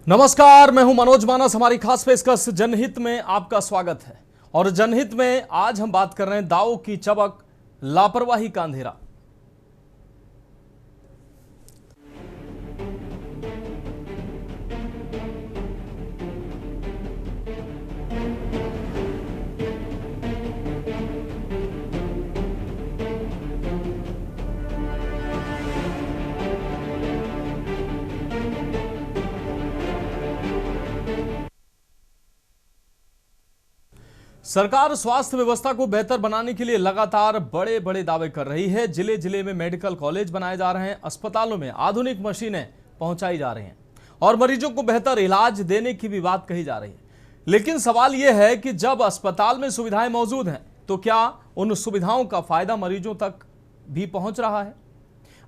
नमस्कार, मैं हूं मनोज मानस। हमारी खास पेशकश जनहित में आपका स्वागत है। और जनहित में आज हम बात कर रहे हैं दावों की चबक, लापरवाही का अंधेरा। सरकार स्वास्थ्य व्यवस्था को बेहतर बनाने के लिए लगातार बड़े बड़े दावे कर रही है। जिले जिले में मेडिकल कॉलेज बनाए जा रहे हैं, अस्पतालों में आधुनिक मशीनें पहुंचाई जा रही हैं और मरीजों को बेहतर इलाज देने की भी बात कही जा रही है। लेकिन सवाल यह है कि जब अस्पताल में सुविधाएं मौजूद हैं तो क्या उन सुविधाओं का फायदा मरीजों तक भी पहुंच रहा है?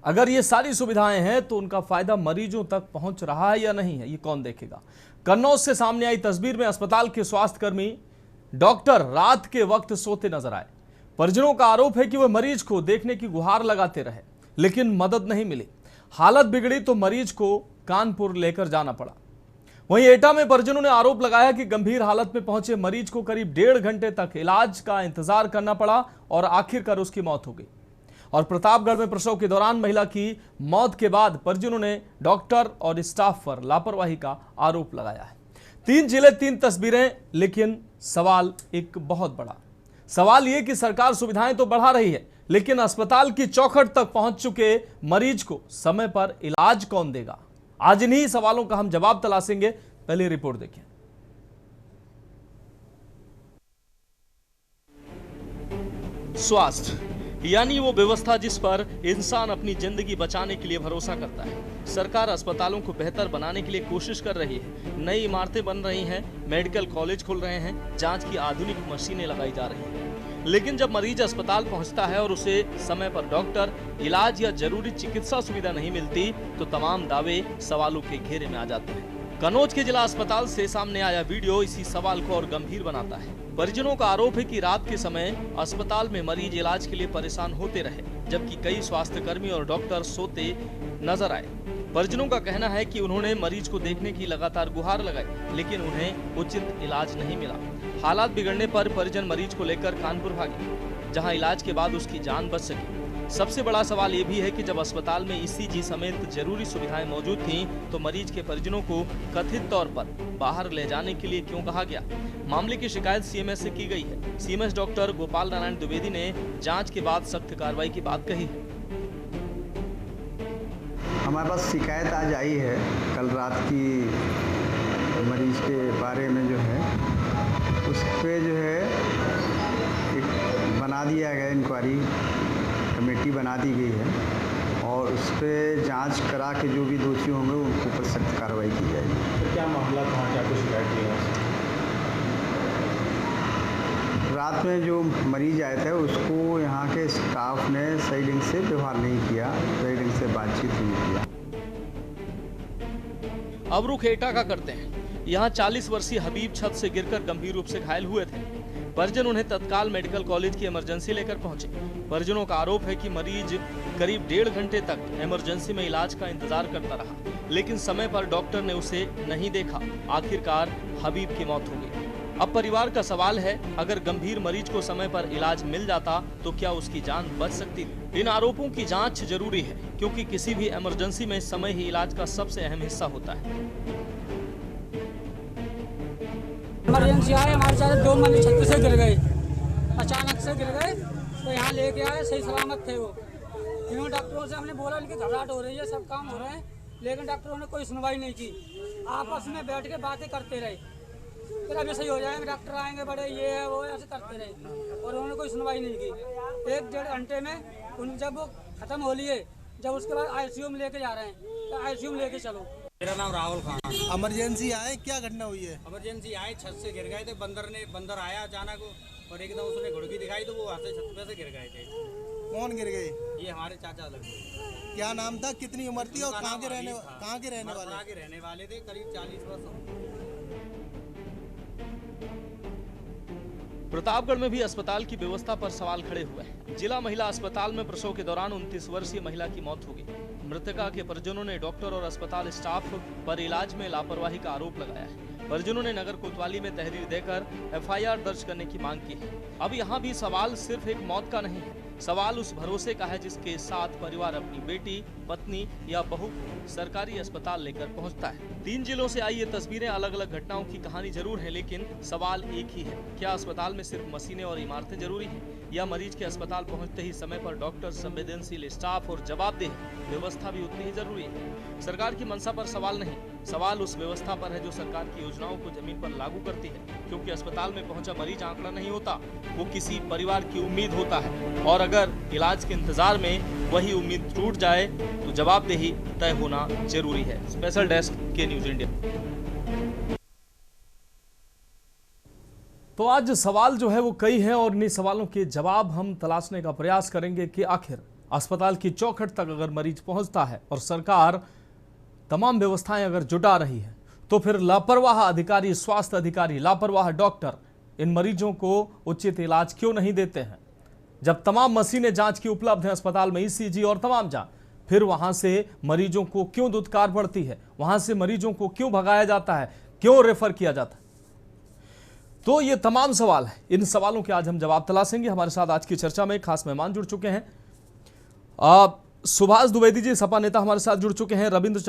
अगर ये सारी सुविधाएं हैं तो उनका फायदा मरीजों तक पहुंच रहा है या नहीं है, ये कौन देखेगा? कन्नौज से सामने आई तस्वीर में अस्पताल के स्वास्थ्यकर्मी डॉक्टर रात के वक्त सोते नजर आए। परिजनों का आरोप है कि वह मरीज को देखने की गुहार लगाते रहे, लेकिन मदद नहीं मिली। हालत बिगड़ी तो मरीज को कानपुर लेकर जाना पड़ा। वहीं एटा में परिजनों ने आरोप लगाया कि गंभीर हालत में पहुंचे मरीज को करीब 1.5 घंटे तक इलाज का इंतजार करना पड़ा और आखिरकार उसकी मौत हो गई। और प्रतापगढ़ में प्रसव के दौरान महिला की मौत के बाद परिजनों ने डॉक्टर और स्टाफ पर लापरवाही का आरोप लगाया है। 3 जिले 3 तस्वीरें, लेकिन सवाल एक बहुत बड़ा सवाल यह कि सरकार सुविधाएं तो बढ़ा रही है, लेकिन अस्पताल की चौखट तक पहुंच चुके मरीज को समय पर इलाज कौन देगा? आज इन्हीं सवालों का हम जवाब तलाशेंगे। पहले रिपोर्ट देखिए। स्वास्थ्य यानी वो व्यवस्था जिस पर इंसान अपनी जिंदगी बचाने के लिए भरोसा करता है। सरकार अस्पतालों को बेहतर बनाने के लिए कोशिश कर रही है। नई इमारतें बन रही हैं, मेडिकल कॉलेज खुल रहे हैं, जांच की आधुनिक मशीनें लगाई जा रही हैं। लेकिन जब मरीज अस्पताल पहुंचता है और उसे समय पर डॉक्टर, इलाज या जरूरी चिकित्सा सुविधा नहीं मिलती तो तमाम दावे सवालों के घेरे में आ जाते हैं। कन्नौज के जिला अस्पताल से सामने आया वीडियो इसी सवाल को और गंभीर बनाता है। परिजनों का आरोप है कि रात के समय अस्पताल में मरीज इलाज के लिए परेशान होते रहे, जबकि कई स्वास्थ्यकर्मी और डॉक्टर सोते नजर आए। परिजनों का कहना है कि उन्होंने मरीज को देखने की लगातार गुहार लगाई, लेकिन उन्हें उचित इलाज नहीं मिला। हालात बिगड़ने पर परिजन मरीज को लेकर कानपुर भागे, जहां इलाज के बाद उसकी जान बच सकी। सबसे बड़ा सवाल ये भी है कि जब अस्पताल में ईसीजी समेत जरूरी सुविधाएं मौजूद थीं, तो मरीज के परिजनों को कथित तौर पर बाहर ले जाने के लिए क्यों कहा गया? मामले की शिकायत सीएमएस से की गई है। सीएमएस डॉक्टर गोपाल नारायण द्विवेदी ने जांच के बाद सख्त कार्रवाई की बात कही है। हमारे पास शिकायत आज आई है कल रात की मरीज के बारे में, जो है उस पर जो है एक बना दिया गया, इंक्वायरी कमेटी बना दी गई है और उस पर जांच करा के जो भी दोषी होंगे उनके ऊपर सख्त कार्रवाई की जाएगी। तो क्या मामला था, क्या कुछ शिकायत की है? रात में जो मरीज आए थे उसको यहाँ के स्टाफ ने सही ढंग से व्यवहार नहीं किया, सही ढंग से बातचीत नहीं किया। अब रुख एटा का करते हैं। यहाँ 40 वर्षीय हबीब छत से गिरकर गंभीर रूप से घायल हुए थे। परिजन उन्हें तत्काल मेडिकल कॉलेज की इमरजेंसी लेकर पहुंचे। परिजनों का आरोप है कि मरीज करीब 1.5 घंटे तक इमरजेंसी में इलाज का इंतजार करता रहा, लेकिन समय पर डॉक्टर ने उसे नहीं देखा। आखिरकार हबीब की मौत हो गई। अब परिवार का सवाल है, अगर गंभीर मरीज को समय पर इलाज मिल जाता तो क्या उसकी जान बच सकती थी? इन आरोपों की जांच जरूरी है, क्योंकि किसी भी इमरजेंसी में समय ही इलाज का सबसे अहम हिस्सा होता है। इमरजेंसी आए, हमारे सारे 2 मरीज छत से गिर गए, अचानक से गिर गए, तो यहाँ लेके आए, सही सलामत थे वो। क्यों डॉक्टरों से हमने बोला इनकी घबराहट हो रही है, सब काम हो रहे हैं, लेकिन डॉक्टरों ने कोई सुनवाई नहीं की। आपस में बैठ के बातें करते रहे, फिर अभी सही हो जाएंगे, डॉक्टर आएंगे बड़े, ये है वो, ऐसे करते रहे और उन्होंने कोई सुनवाई नहीं की। 1-1.5 घंटे में उन जब वो खत्म हो लिए, जब उसके बाद आईसीयू में लेके जा रहे हैं, तो आईसीयू में लेके चलो। मेरा नाम राहुल खान। इमरजेंसी आए, क्या घटना हुई है? इमरजेंसी आए, छत से गिर गए थे। बंदर आया अचानक और एकदम उसने घुड़की दिखाई तो वो वहाँ से छत पे से गिर गए थे। कौन गिर गए? ये हमारे चाचा लगते। क्या नाम था, कितनी उम्र थी और कहाँ के रहने वाले थे? करीब 40 वर्ष। प्रतापगढ़ में भी अस्पताल की व्यवस्था पर सवाल खड़े हुए हैं। जिला महिला अस्पताल में प्रसव के दौरान 29 वर्षीय महिला की मौत हो गई। मृतका के परिजनों ने डॉक्टर और अस्पताल स्टाफ पर इलाज में लापरवाही का आरोप लगाया है। परिजनों ने नगर कोतवाली में तहरीर देकर एफआईआर दर्ज करने की मांग की है। अब यहाँ भी सवाल सिर्फ एक मौत का नहीं है, सवाल उस भरोसे का है जिसके साथ परिवार अपनी बेटी, पत्नी या बहू को सरकारी अस्पताल लेकर पहुंचता है। 3 जिलों से आई ये तस्वीरें अलग अलग घटनाओं की कहानी जरूर है, लेकिन सवाल एक ही है, क्या अस्पताल में सिर्फ मशीनें और इमारतें जरूरी हैं या मरीज के अस्पताल पहुंचते ही समय पर डॉक्टर, संवेदनशील स्टाफ और जवाबदेह व्यवस्था भी उतनी ही जरूरी है। सरकार की मंशा पर सवाल नहीं, सवाल उस व्यवस्था पर है जो सरकार की योजनाओं को जमीन पर लागू करती है, क्योंकि अस्पताल में पहुंचा मरीज आंकड़ा नहीं होता, वो किसी परिवार की उम्मीद होता है, और अगर इलाज के इंतजार में वही उम्मीद टूट जाए तो जवाबदेही तय होना जरूरी है। स्पेशल डेस्क के न्यूज इंडिया। तो आज सवाल जो है वो कई हैं और इन्हीं सवालों के जवाब हम तलाशने का प्रयास करेंगे कि आखिर अस्पताल की चौखट तक अगर मरीज पहुंचता है और सरकार तमाम व्यवस्थाएं अगर जुटा रही है, तो फिर लापरवाह अधिकारी, स्वास्थ्य अधिकारी, लापरवाह डॉक्टर इन मरीजों को उचित इलाज क्यों नहीं देते हैं। जब तमाम मशीनें जांच की उपलब्ध हैं अस्पताल में, ईसीजी और तमाम जांच, फिर वहां से मरीजों को क्यों दुत्कार पड़ती है, वहां से मरीजों को क्यों भगाया जाता है, क्यों रेफर किया जाता है। तो ये तमाम सवाल है, इन सवालों के आज हम जवाब तलाशेंगे। हमारे साथ आज की चर्चा में खास मेहमान जुड़ चुके हैं। सुभाष द्विवेदी जी सपा नेता हमारे साथ जुड़ चुके हैं। रविंद्र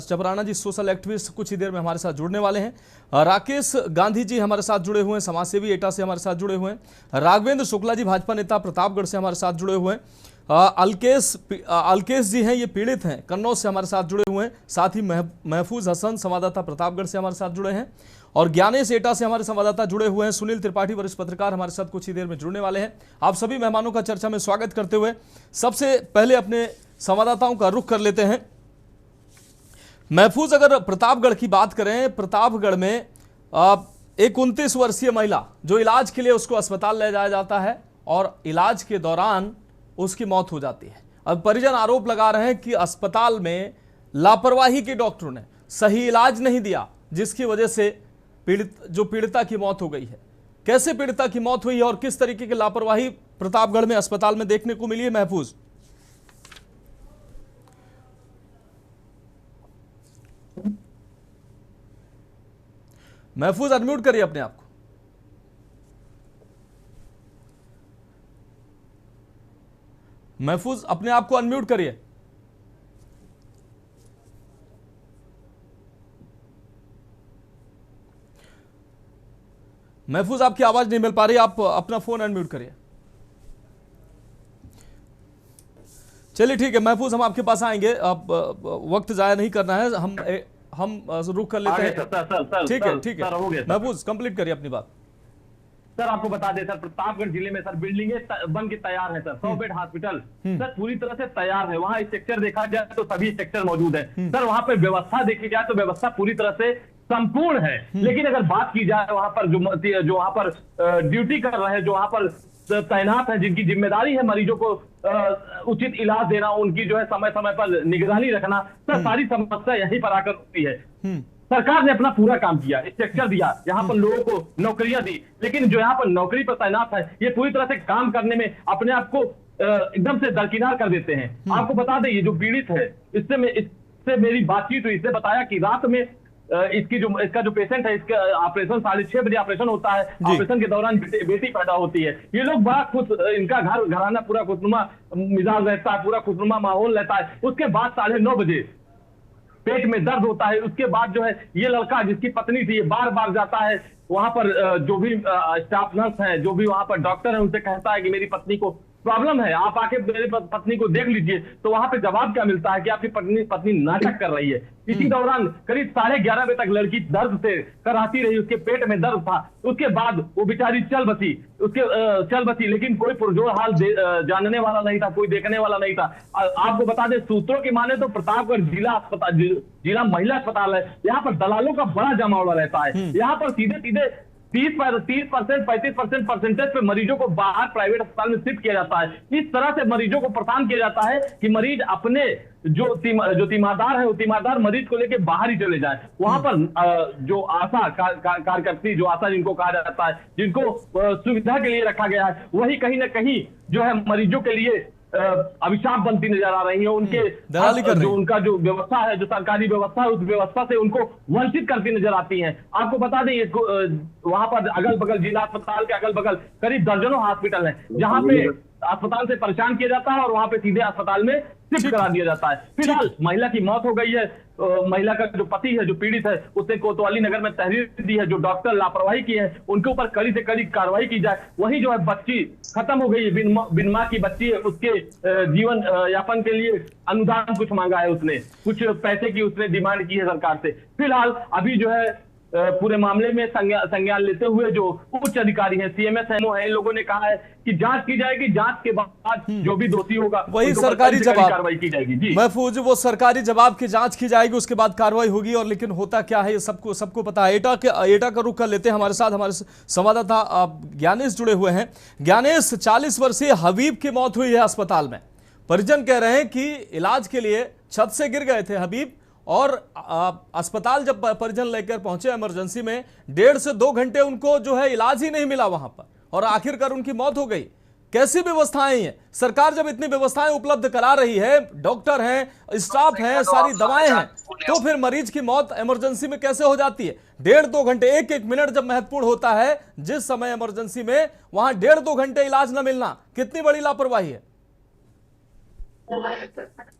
चपराना जी सोशल एक्टिविस्ट कुछ ही देर में हमारे साथ जुड़ने वाले हैं। राकेश गांधी जी हमारे साथ जुड़े हुए हैं, समाजसेवी एटा से हमारे साथ जुड़े हुए हैं। राघवेंद्र शुक्ला जी भाजपा नेता प्रतापगढ़ से हमारे साथ जुड़े हुए हैं। अलकेश जी हैं, ये पीड़ित हैं, कन्नौज से हमारे साथ जुड़े हुए हैं। साथ ही महफूज हसन संवाददाता प्रतापगढ़ से हमारे साथ जुड़े हैं और ज्ञानेश एटा से हमारे संवाददाता जुड़े हुए हैं। सुनील त्रिपाठी वरिष्ठ पत्रकार हमारे साथ कुछ ही देर में जुड़ने वाले हैं। आप सभी मेहमानों का चर्चा में स्वागत करते हुए सबसे पहले अपने संवाददाताओं का रुख कर लेते हैं। महफूज, अगर प्रतापगढ़ की बात करें, प्रतापगढ़ में एक 29 वर्षीय महिला जो इलाज के लिए उसको अस्पताल ले जाया जाता है और इलाज के दौरान उसकी मौत हो जाती है। अब परिजन आरोप लगा रहे हैं कि अस्पताल में लापरवाही के डॉक्टरों ने सही इलाज नहीं दिया, जिसकी वजह से पीड़िता की मौत हो गई है। कैसे पीड़िता की मौत हुई है और किस तरीके की लापरवाही प्रतापगढ़ में अस्पताल में देखने को मिली है? महफूज महफूज अनम्यूट करिए अपने आप को। महफूज अपने आप को अनम्यूट करिए। महफूज आपकी आवाज नहीं मिल पा रही, आप अपना फोन अनम्यूट करिए। चलिए ठीक है महफूज, हम आपके पास आएंगे, आप वक्त जाया नहीं करना है, हम रुक कर लेते हैं। ठीक है महफूज कंप्लीट करिए अपनी बात। सर आपको बता दें सर, प्रतापगढ़ जिले में सर बिल्डिंगें बन के तैयार है सर, 100 बेड हॉस्पिटल सर पूरी तरह से तैयार है। वहाँ स्ट्रक्चर देखा जाए तो सभी स्ट्रक्चर मौजूद है सर। वहाँ पे व्यवस्था देखी जाए तो व्यवस्था पूरी तरह से संपूर्ण है। लेकिन अगर बात की जाए वहाँ पर जो वहाँ पर ड्यूटी कर रहे हैं, जो वहाँ पर तैनात है, जिनकी जिम्मेदारी है मरीजों को उचित इलाज देना, उनकी जो है समय समय पर निगरानी रखना, सर सारी समस्या यहीं पर आकर होती है। सरकार ने अपना पूरा काम किया, स्ट्रक्चर दिया, यहाँ पर लोगों को नौकरियां दी, लेकिन जो यहाँ पर नौकरी पर तैनात है ये पूरी तरह से काम करने में अपने आप को एकदम से दरकिनार कर देते हैं। आपको बता दें ये जो पीड़ित है, इससे मेरी बातचीत हुई, इसने बताया कि रात में इसका जो पेशेंट है, इसका ऑपरेशन 6:30 बजे ऑपरेशन होता है। ऑपरेशन के दौरान बेटी पैदा होती है। ये लोग बड़ा खुश, इनका घराना पूरा खुशनुमा मिजाज रहता है, पूरा खुशनुमा माहौल रहता है। उसके बाद 9:30 बजे पेट में दर्द होता है। उसके बाद जो है ये लड़का जिसकी पत्नी थी, ये बार बार जाता है वहां पर, जो भी स्टाफ नर्स है, जो भी वहां पर डॉक्टर है, उनसे कहता है कि मेरी पत्नी को प्रॉब्लम है, आप आके मेरी पत्नी को देख लीजिए। तो वहां पे जवाब क्या मिलता है कि आपकी पत्नी नाटक कर रही है। इसी दौरान करीब 11:30 बजे तक लड़की दर्द से कराती रही, उसके पेट में दर्द था। उसके बाद वो बेचारी चल बसी, लेकिन कोई पुरजोर हाल जानने वाला नहीं था, कोई देखने वाला नहीं था। आपको बता दें, सूत्रों की माने तो प्रतापगढ़ जिला महिला अस्पताल है, यहाँ पर दलालों का बड़ा जमावड़ा रहता है। यहाँ पर सीधे 30%, 35% परसेंटेज पे मरीजों को बाहर प्राइवेट अस्पताल में शिफ्ट किया जाता है। इस तरह से मरीजों को परेशान किया जाता है कि मरीज अपने जो तीमारदार है, वो तीमारदार मरीज को लेके बाहर ही चले जाए। वहां पर जो आशा कार्यकर्ती, जो आशा जिनको कहा जाता है, जिनको सुविधा के लिए रखा गया है, वही कहीं ना कहीं जो है मरीजों के लिए अभिशाप बनती नजर आ रही है। उनके दलाली कर रही जो है। उनका जो व्यवस्था है, जो सरकारी व्यवस्था है, उस व्यवस्था से उनको वंचित करती नजर आती है। आपको बता दें वहां पर अगल बगल जिला अस्पताल के अगल बगल करीब दर्जनों हॉस्पिटल है, जहां पे अस्पताल से परेशान किया जाता है और वहां पे सीधे अस्पताल में शिफ्ट करा दिया जाता है। फिलहाल महिला की मौत हो गई है। महिला का जो पति है, जो पीड़ित है, उसने कोतवाली नगर में तहरीर दी है। जो डॉक्टर लापरवाही की है, उनके ऊपर कड़ी से कड़ी कार्रवाई की जाए। वही जो है बच्ची खत्म हो गई है, बिन माँ की बच्ची है, उसके जीवन यापन के लिए अनुदान कुछ मांगा है उसने, कुछ पैसे की उसने डिमांड की है सरकार से। फिलहाल अभी जो है पूरे मामले में संज्ञान लेते हुए जो उच्च अधिकारी हैं, सीएमएस है, इन लोगों ने कहा है कि जांच की जाएगी, जांच के बाद जो भी दोषी होगा वही सरकारी जवाब कार्रवाई की जाएगी। जी महफूज, वो सरकारी जवाब की जांच की जाएगी, उसके बाद कार्रवाई होगी। और लेकिन होता क्या है ये सबको पता है। एटा का रुख कर लेते हैं। हमारे साथ हमारे संवाददाता ज्ञानेश जुड़े हुए हैं। ज्ञानेश, 40 वर्षीय हबीब की मौत हुई है अस्पताल में। परिजन कह रहे हैं कि इलाज के लिए छत से गिर गए थे हबीब, और अस्पताल जब परिजन लेकर पहुंचे इमरजेंसी में, 1.5 से 2 घंटे उनको जो है इलाज ही नहीं मिला वहां पर, और आखिरकार उनकी मौत हो गई। कैसी व्यवस्थाएं हैं? सरकार जब इतनी व्यवस्थाएं उपलब्ध करा रही है, डॉक्टर हैं, स्टाफ है, सारी दवाएं हैं, तो फिर मरीज की मौत इमरजेंसी में कैसे हो जाती है? 1.5-2 घंटे, एक मिनट जब महत्वपूर्ण होता है, जिस समय इमरजेंसी में, वहां 1.5-2 घंटे इलाज न मिलना कितनी बड़ी लापरवाही है।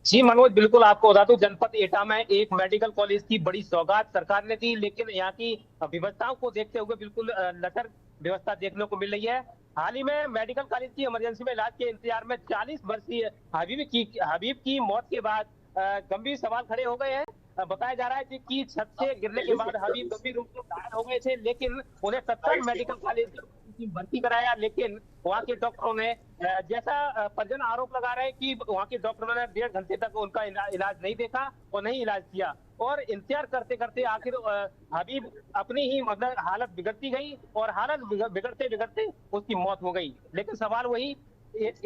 जी मनोज, बिल्कुल आपको बता दूं, जनपद एटा में एक मेडिकल कॉलेज की बड़ी सौगात सरकार ने दी, लेकिन यहाँ की व्यवस्थाओं को देखते हुए बिल्कुल लचर व्यवस्था देखने को मिल रही है। हाल ही में मेडिकल कॉलेज की इमरजेंसी में इलाज के इंतजार में 40 वर्षीय हबीब की मौत के बाद गंभीर सवाल खड़े हो गए हैं। बताया जा रहा है कि छत से गिरने के बाद हबीब गंभीर रूप से घायल हो गए थे, लेकिन उन्हें तत्काल मेडिकल कॉलेज भर्ती कराया, लेकिन वहाँ के डॉक्टरों ने, जैसा परिजन आरोप लगा रहे हैं कि वहाँ के डॉक्टरों ने 1.5 घंटे तक उनका इलाज नहीं देखा और नहीं इलाज किया, और इंतजार करते करते आखिर हबीब अपनी ही मतलब हालत बिगड़ती गई और हालत बिगड़ते बिगड़ते उसकी मौत हो गई। लेकिन सवाल वही,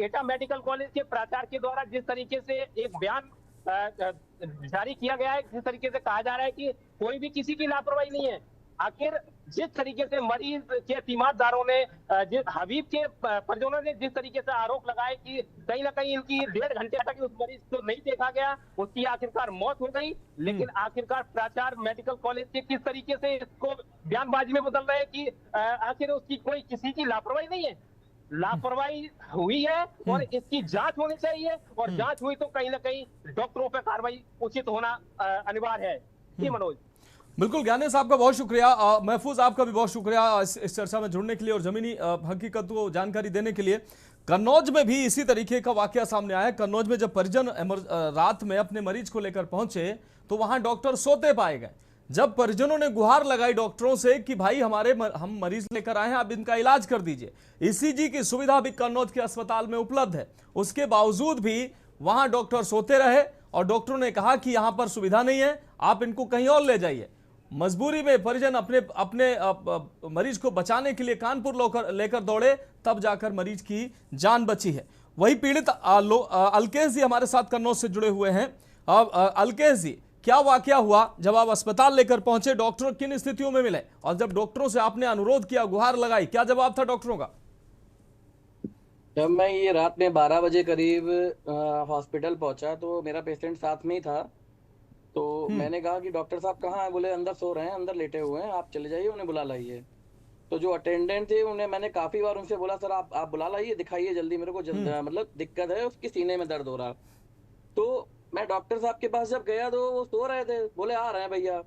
एटा मेडिकल कॉलेज के प्राचार्य के द्वारा जिस तरीके से एक बयान जारी किया गया है, जिस तरीके से कहा जा रहा है कि कोई भी किसी की लापरवाही नहीं है, आखिर जिस तरीके से मरीज के तीमारदारों ने, हबीब के परिजनों ने जिस तरीके से आरोप लगाए कि कहीं ना कहीं इनकी 1.5 घंटे तक उस मरीज को नहीं देखा गया, उसकी आखिरकार मौत हो गई, लेकिन आखिरकार प्राचार्य मेडिकल कॉलेज के किस तरीके से इसको बयानबाजी में बदल रहे हैं कि आखिर उसकी कोई किसी की लापरवाही नहीं है। लापरवाही हुई है और इसकी जांच होनी चाहिए, और जांच हुई तो कहीं ना कहीं डॉक्टरों पर कार्रवाई उचित होना अनिवार्य है। जी मनोज। बिल्कुल ज्ञानेश, आपका बहुत शुक्रिया। महफूज, आपका भी बहुत शुक्रिया इस चर्चा में जुड़ने के लिए और जमीनी हकीकत को जानकारी देने के लिए। कन्नौज में भी इसी तरीके का वाकया सामने आया है। कन्नौज में जब परिजन रात में अपने मरीज को लेकर पहुंचे तो वहां डॉक्टर सोते पाए गए। जब परिजनों ने गुहार लगाई डॉक्टरों से कि भाई हम मरीज लेकर आए हैं, आप इनका इलाज कर दीजिए, ईसीजी की सुविधा भी कन्नौज के अस्पताल में उपलब्ध है, उसके बावजूद भी वहां डॉक्टर सोते रहे और डॉक्टरों ने कहा कि यहां पर सुविधा नहीं है, आप इनको कहीं और ले जाइए। मजबूरी में परिजन अपने मरीज को बचाने के लिए कानपुर लेकर दौड़े, तब जाकर मरीज की जान बची है। वही पीड़ित अलकेश जी हमारे साथ कन्नौज से जुड़े हुए हैं। अलकेश जी, क्या वाकया हुआ जब आप अस्पताल लेकर पहुंचे? डॉक्टर किन स्थितियों में मिले, और जब डॉक्टरों से आपने अनुरोध किया, गुहार लगाई, क्या जवाब था डॉक्टरों का? जब मैं ये रात में 12 बजे करीब हॉस्पिटल पहुंचा तो मेरा पेशेंट साथ में ही था। तो मैंने कहा कि डॉक्टर साहब कहाँ हैं? बोले अंदर सो रहे हैं, अंदर लेटे हुए हैं, आप चले जाइए, उन्हें बुला लाइए। तो जो अटेंडेंट थे उन्हें मैंने काफी बार उनसे बोला, सर आप बुला लाइए, दिखाइए जल्दी, मेरे को मतलब दिक्कत है, उसकी सीने में दर्द हो रहा। तो मैं डॉक्टर साहब के पास जब गया तो वो सो रहे थे, बोले आ रहे हैं भैया।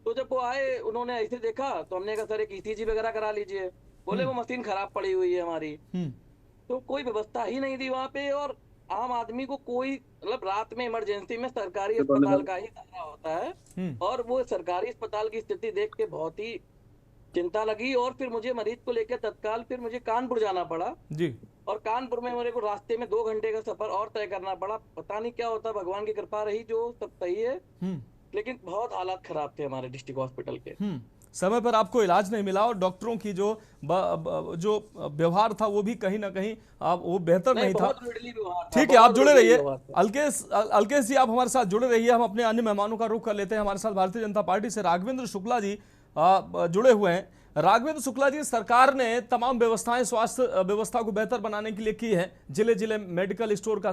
तो जब वो आए, उन्होंने ऐसे देखा तो हमने कहा सर एक ईसीजी वगैरह करा लीजिए। बोले वो मशीन खराब पड़ी हुई है हमारी। तो कोई व्यवस्था ही नहीं थी वहाँ पे, और आम आदमी को कोई मतलब रात में इमरजेंसी में सरकारी अस्पताल का ही खतरा होता है, और वो सरकारी अस्पताल की स्थिति देख के बहुत ही चिंता लगी। और फिर मुझे मरीज को लेकर तत्काल फिर मुझे कानपुर जाना पड़ा जी। और कानपुर में मेरे को रास्ते में 2 घंटे का सफर और तय करना पड़ा। पता नहीं क्या होता, भगवान की कृपा रही, जो सब सही है, लेकिन बहुत हालात खराब थे हमारे डिस्ट्रिक्ट हॉस्पिटल के। समय पर आपको इलाज नहीं मिला, और डॉक्टरों की जो व्यवहार था वो भी कहीं ना कहीं वो बेहतर नहीं था। ठीक है, आप जुड़े रहिए। अलकेश जी, आप हमारे साथ जुड़े रहिए। हम अपने अन्य मेहमानों का रुख कर लेते हैं। हमारे साथ भारतीय जनता पार्टी से राघवेंद्र शुक्ला जी जुड़े हुए हैं। राघवेंद्र शुक्ला जी, सरकार ने तमाम व्यवस्थाएं स्वास्थ्य व्यवस्था को बेहतर बनाने के लिए की है। जिले जिले मेडिकल स्टोर का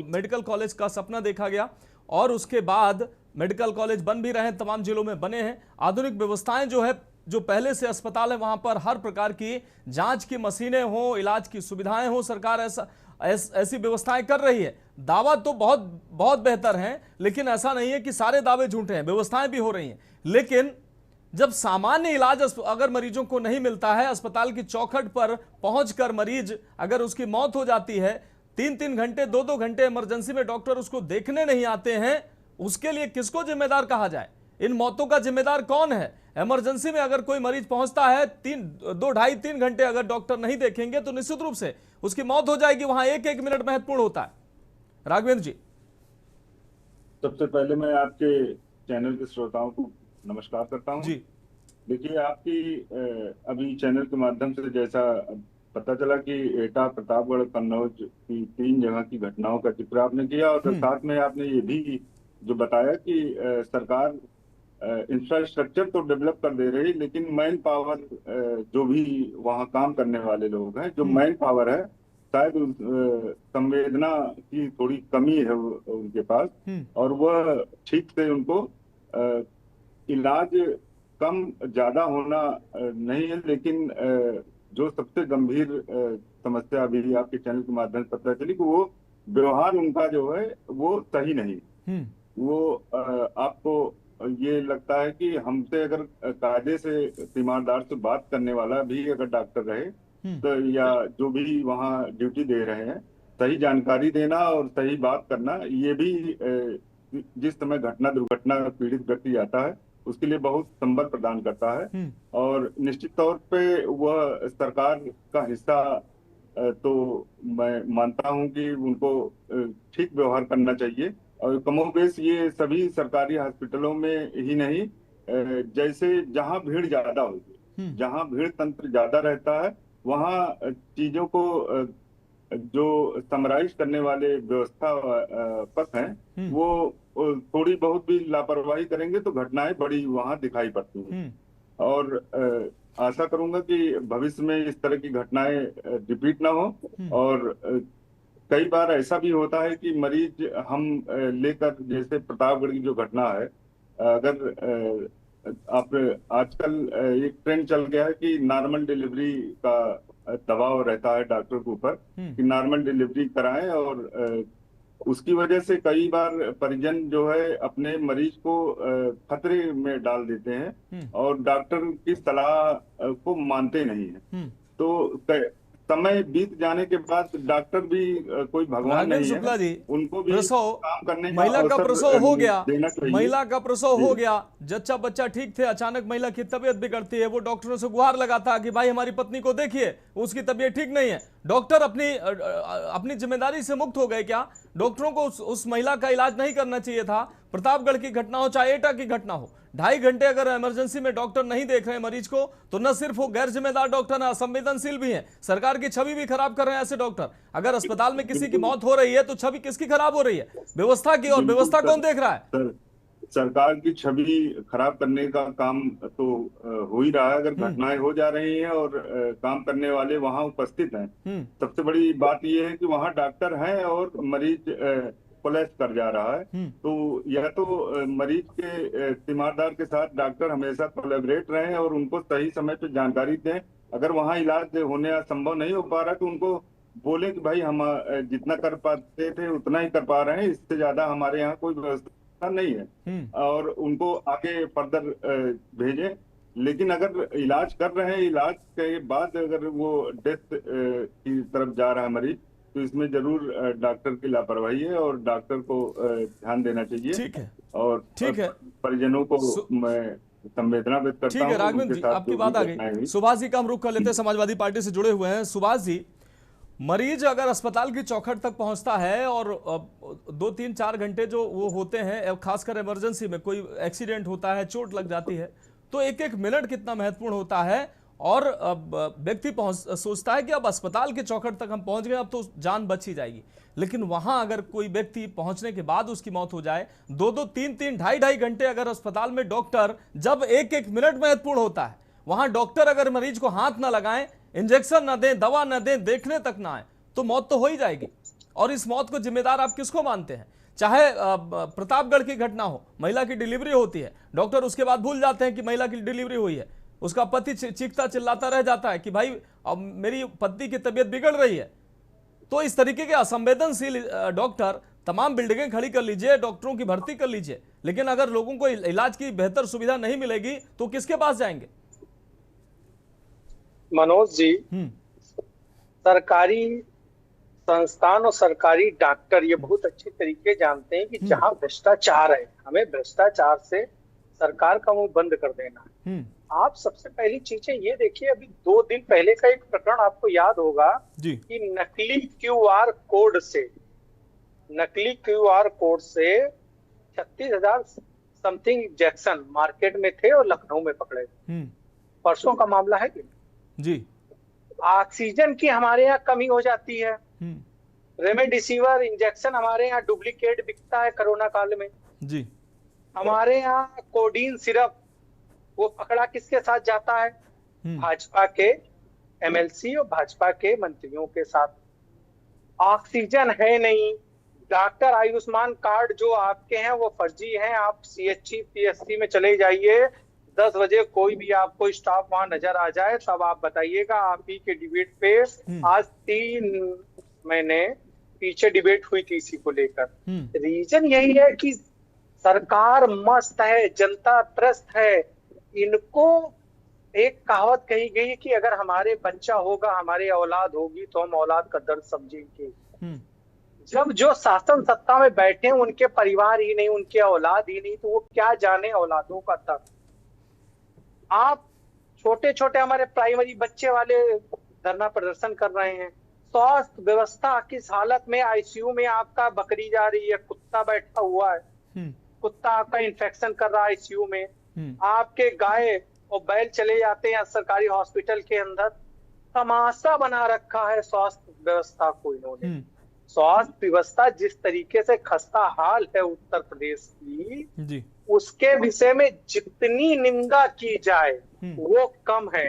मेडिकल कॉलेज का सपना देखा गया और उसके बाद मेडिकल कॉलेज बन भी रहे हैं, तमाम जिलों में बने हैं। आधुनिक व्यवस्थाएं जो पहले से अस्पताल है वहां पर हर प्रकार की जांच की मशीनें हो, इलाज की सुविधाएं हो, सरकार ऐसी व्यवस्थाएं कर रही है। दावा तो बहुत बहुत बेहतर हैं, लेकिन ऐसा नहीं है कि सारे दावे झूठे हैं, व्यवस्थाएं भी हो रही हैं। लेकिन जब सामान्य इलाज अगर मरीजों को नहीं मिलता है, अस्पताल की चौखट पर पहुंचकर मरीज अगर उसकी मौत हो जाती है, 3-3 घंटे 2-2 घंटे इमरजेंसी में डॉक्टर उसको देखने नहीं आते हैं, उसके लिए किसको जिम्मेदार कहा जाए? इन मौतों का जिम्मेदार कौन है? इमरजेंसी में अगर कोई मरीज पहुंचता है, 2-2.5-3 घंटे अगर डॉक्टर नहीं देखेंगे तो निश्चित रूप से उसकी मौत हो जाएगी। वहां एक मिनट महत्वपूर्ण होता है। राघवेंद्र जी, सबसे पहले मैं आपके चैनल के श्रोताओं को नमस्कार करता हूं। जी देखिए, आपकी अभी चैनल के माध्यम से जैसा पता चला कि एटा, प्रतापगढ़, कन्नौज की 3 जगह की घटनाओं का जिक्र आपने किया और साथ में आपने ये भी जो बताया कि सरकार इंफ्रास्ट्रक्चर तो डेवलप कर दे रही, लेकिन मैन पावर जो भी वहाँ काम करने वाले लोग हैं, जो मैन पावर है, शायद संवेदना की थोड़ी कमी है उनके पास, और वह ठीक से उनको इलाज कम ज्यादा होना नहीं है। लेकिन जो सबसे गंभीर समस्या अभी आपके चैनल के माध्यम से पता चली कि वो व्यवहार उनका जो है वो सही नहीं। वो आपको ये लगता है कि हमसे अगर कायदे से तीमारदार से बात करने वाला भी अगर डॉक्टर रहे तो, या जो भी वहाँ ड्यूटी दे रहे हैं, सही जानकारी देना और सही बात करना, ये भी जिस समय दुर्घटना पीड़ित व्यक्ति जाता है उसके लिए बहुत संबल प्रदान करता है। और निश्चित तौर पे वह सरकार का हिस्सा तो मैं मानता हूं कि उनको ठीक व्यवहार करना चाहिए। और कमोबेश ये सभी सरकारी हॉस्पिटलों में ही नहीं, जैसे जहां भीड़ ज्यादा होगी, जहां भीड़ तंत्र ज्यादा रहता है, वहां चीजों को जो समराइज करने वाले व्यवस्थापक हैं वो थोड़ी बहुत भी लापरवाही करेंगे तो घटनाएं बड़ी वहां दिखाई पड़ती हैं। और आशा करूंगा कि भविष्य में इस तरह की घटनाएं रिपीट ना हो। और कई बार ऐसा भी होता है कि मरीज हम लेकर, जैसे प्रतापगढ़ की जो घटना है, अगर आप आजकल एक ट्रेंड चल गया है कि नॉर्मल डिलीवरी का दबाव रहता है डॉक्टर के ऊपर कि नॉर्मल डिलीवरी कराएं, और उसकी वजह से कई बार परिजन जो है अपने मरीज को खतरे में डाल देते हैं और डॉक्टर की सलाह को मानते नहीं है। तो समय बीत जाने के बाद डॉक्टर भी कोई भगवान नहीं है, जी, उनको भी काम करने का महिला का प्रसव हो गया, महिला का प्रसव हो गया, जच्चा बच्चा ठीक थे, अचानक महिला की तबीयत बिगड़ती है, वो डॉक्टरों से गुहार लगाता कि भाई हमारी पत्नी को देखिए, उसकी तबीयत ठीक नहीं है। डॉक्टर अपनी जिम्मेदारी से मुक्त हो गए क्या? डॉक्टरों को उस महिला का इलाज नहीं करना चाहिए था? प्रतापगढ़ की घटना हो चाहे एटा की घटना हो, 2.5 घंटे अगर इमरजेंसी में डॉक्टर नहीं देख रहे हैं मरीज को, तो न सिर्फ वो गैर जिम्मेदार डॉक्टर है, असंवेदनशील भी हैं, सरकार की छवि भी खराब कर रहे हैं ऐसे डॉक्टर। अगर अस्पताल में किसी की मौत हो रही है तो छवि किसकी खराब हो रही है? व्यवस्था की। और व्यवस्था कौन देख रहा है? सरकार की छवि खराब करने का काम तो हो ही रहा है। अगर घटनाएं हो जा रही हैं और काम करने वाले वहां उपस्थित हैं, सबसे बड़ी बात यह है कि वहां डॉक्टर हैं और मरीज कोलैप्स कर जा रहा है, तो यह तो मरीज के तीमारदार के साथ डॉक्टर हमेशा कोलैबोरेट रहें और उनको सही समय पे जानकारी दें। अगर वहां इलाज होने संभव नहीं हो पा रहा तो उनको बोले कि भाई हम जितना कर पाते थे उतना ही कर पा रहे हैं, इससे ज्यादा हमारे यहाँ कोई व्यवस्था नहीं है, और उनको आगे फर्दर भेजें। लेकिन अगर इलाज कर रहे हैं, इलाज के बाद अगर वो डेथ की तरफ जा रहा है मरीज, तो इसमें जरूर डॉक्टर की लापरवाही है और डॉक्टर को ध्यान देना चाहिए। ठीक है, और ठीक है, परिजनों को मैं संवेदना व्यक्त करता हूं। ठीक है राघवेंद्र जी, आपकी बात आ गई। सुभाष जी का हम रुख कर लेते हैं, समाजवादी पार्टी से जुड़े हुए हैं। सुभाष जी, मरीज अगर अस्पताल की चौखट तक पहुंचता है और 2-3-4 घंटे जो वो होते हैं, खासकर इमरजेंसी में कोई एक्सीडेंट होता है, चोट लग जाती है, तो 1-1 मिनट कितना महत्वपूर्ण होता है। और व्यक्ति सोचता है कि अब अस्पताल के चौखट तक हम पहुंच गए, अब तो जान बच ही जाएगी। लेकिन वहां अगर कोई व्यक्ति पहुंचने के बाद उसकी मौत हो जाए, 2-2, 3-3, ढाई घंटे अगर अस्पताल में डॉक्टर, जब एक मिनट महत्वपूर्ण होता है, वहां डॉक्टर अगर मरीज को हाथ ना लगाएं, इंजेक्शन ना दें, दवा ना दें, देखने तक ना आए, तो मौत तो हो ही जाएगी। और इस मौत को जिम्मेदार आप किसको मानते हैं? चाहे प्रतापगढ़ की घटना हो, महिला की डिलीवरी होती है, डॉक्टर उसके बाद भूल जाते हैं कि महिला की डिलीवरी हुई है, उसका पति चीखता चिल्लाता रह जाता है कि भाई अब मेरी पत्नी की तबीयत बिगड़ रही है। तो इस तरीके के असंवेदनशील डॉक्टर, तमाम बिल्डिंगें खड़ी कर लीजिए, डॉक्टरों की भर्ती कर लीजिए, लेकिन अगर लोगों को इलाज की बेहतर सुविधा नहीं मिलेगी तो किसके पास जाएंगे? मनोज जी, सरकारी संस्थान और सरकारी डॉक्टर ये बहुत अच्छे तरीके जानते हैं कि जहाँ भ्रष्टाचार है, हमें भ्रष्टाचार से सरकार का मुंह बंद कर देना है। आप सबसे पहली चीजें ये देखिए, अभी 2 दिन पहले का एक प्रकरण आपको याद होगा कि नकली क्यूआर कोड से 36,000 समथिंग इंजेक्शन मार्केट में थे और लखनऊ में पकड़े। परसों का मामला है कि जी, ऑक्सीजन की हमारे यहाँ कमी हो जाती है, रेमडेसिविर इंजेक्शन हमारे यहाँ डुप्लीकेट बिकता है कोरोना काल में जी, हमारे यहाँ कोडीन सिरप वो पकड़ा किसके साथ जाता है? भाजपा के एमएलसी और भाजपा के मंत्रियों के साथ। ऑक्सीजन है नहीं, डॉक्टर आयुष्मान कार्ड जो आपके हैं वो फर्जी हैं। आप सीएचसी पीएससी में चले जाइए, 10 बजे कोई भी आपको स्टाफ वहां नजर आ जाए तब आप बताइएगा। आप ही के डिबेट पे आज 3 महीने पीछे डिबेट हुई थी इसी को लेकर। रीजन यही है कि सरकार मस्त है, जनता त्रस्त है। इनको एक कहावत कही गई कि अगर हमारे बच्चा होगा, हमारे औलाद होगी तो हम औलाद का दर्द समझेंगे। जब जो शासन सत्ता में बैठे उनके परिवार ही नहीं, उनके औलाद ही नहीं, तो वो क्या जाने औलादों का दर्द। आप छोटे छोटे हमारे प्राइमरी बच्चे वाले धरना प्रदर्शन कर रहे हैं। स्वास्थ्य व्यवस्था किस हालत में, आईसीयू में आपका बकरी जा रही है, कुत्ता बैठा हुआ है, कुत्ता आपका इन्फेक्शन कर रहा है आईसीयू में, आपके गाय और बैल चले जाते हैं सरकारी हॉस्पिटल के अंदर। तमाशा बना रखा है स्वास्थ्य व्यवस्था को इन्होंने। स्वास्थ्य व्यवस्था जिस तरीके से खस्ता हाल है उत्तर प्रदेश की जी, उसके विषय में जितनी निंदा की जाए वो कम है।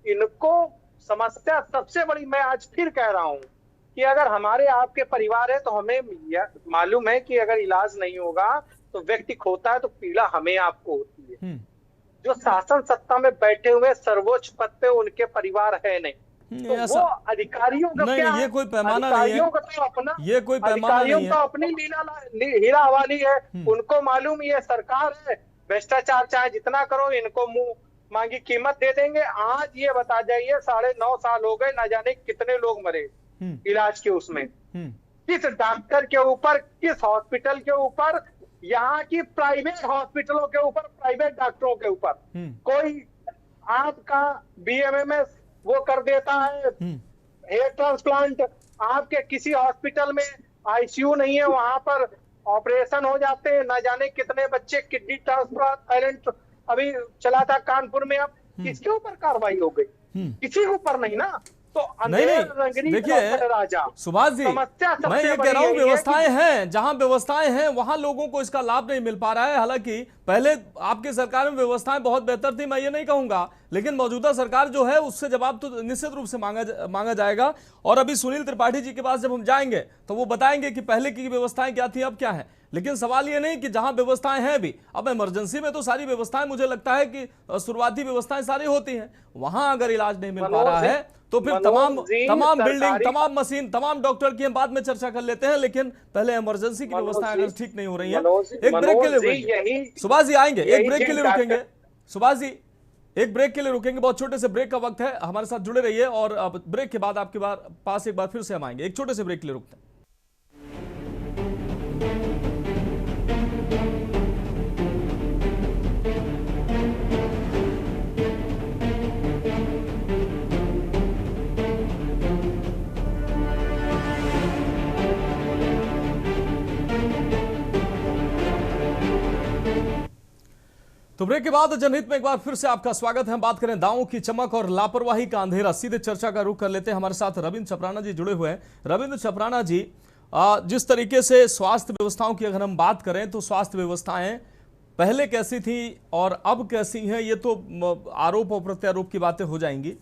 इनको समस्या सबसे बड़ी, मैं आज फिर कह रहा हूं कि अगर हमारे आपके परिवार है तो हमें मालूम है कि अगर इलाज नहीं होगा तो व्यक्ति खोता है तो पीड़ा हमें आपको होती है। जो शासन सत्ता में बैठे हुए सर्वोच्च पद पे उनके परिवार है नहीं, तो वो अधिकारियों का क्या, ये कोई पैमाना नहीं है, अधिकारियों का तो अपना, ये कोई पैमाना नहीं है, तो अपनी हीरा वाली है। उनको मालूम ये सरकार है, भ्रष्टाचार चाहे जितना करो इनको मुंह मांगी कीमत दे देंगे। आज ये बता जाइए 9.5 साल हो गए, ना जाने कितने लोग मरे इलाज के उसमें, किस डॉक्टर के ऊपर, किस हॉस्पिटल के ऊपर, यहाँ की प्राइवेट हॉस्पिटलों के ऊपर, प्राइवेट डॉक्टरों के ऊपर। कोई आपका बीएमएमएस वो कर देता है हेयर ट्रांसप्लांट, आपके किसी हॉस्पिटल में आईसीयू नहीं है, वहां पर ऑपरेशन हो जाते हैं। ना जाने कितने बच्चे किडनी ट्रांसप्लांट अभी चला था कानपुर में। अब किसके ऊपर कार्रवाई हो गई? किसी के ऊपर नहीं ना। तो नहीं, देखिए राजा सुभाष जी, मैं ये कह रहा हूँ व्यवस्थाएं हैं, जहां व्यवस्थाएं हैं वहां लोगों को इसका लाभ नहीं मिल पा रहा है। हालांकि पहले आपकी सरकार में व्यवस्थाएं बहुत बेहतर थी, मैं ये नहीं कहूंगा, लेकिन मौजूदा सरकार जो है उससे जवाब तो निश्चित रूप से मांगा जाएगा। और अभी सुनील त्रिपाठी जी के पास जब हम जाएंगे तो वो बताएंगे कि पहले की व्यवस्थाएं क्या थी, अब क्या है। लेकिन सवाल ये नहीं कि जहां व्यवस्थाएं हैं भी, अब इमरजेंसी में तो सारी व्यवस्थाएं, मुझे लगता है कि शुरुआती व्यवस्थाएं सारी होती हैं, वहां अगर इलाज नहीं मिल पा रहा है तो फिर तमाम बिल्डिंग, तमाम मशीन, तमाम डॉक्टर की हम बाद में चर्चा कर लेते हैं, लेकिन पहले इमरजेंसी की व्यवस्थाएं अगर ठीक नहीं हो रही है। एक ब्रेक के लिए सुभाष जी आएंगे, एक ब्रेक के लिए रुकेंगे। सुभाष जी एक ब्रेक के लिए रुकेंगे, बहुत छोटे से ब्रेक का वक्त है, हमारे साथ जुड़े रहिए और अब ब्रेक के बाद आपके पास एक बार फिर से हम आएंगे। एक छोटे से ब्रेक के लिए रुकते हैं। तो ब्रेक के बाद जनहित में एक बार फिर से आपका स्वागत है। हम बात करें दावों की चमक और लापरवाही का अंधेरा। सीधे चर्चा का रुख कर लेते हैं। हमारे साथ रविंद्र छपराना जी जुड़े हुए हैं। रविंद्र छपराना जी, जिस तरीके से स्वास्थ्य व्यवस्थाओं की अगर हम बात करें तो स्वास्थ्य व्यवस्थाएं पहले कैसी थी और अब कैसी हैं, ये तो आरोप और प्रत्यारोप की बातें हो जाएंगी।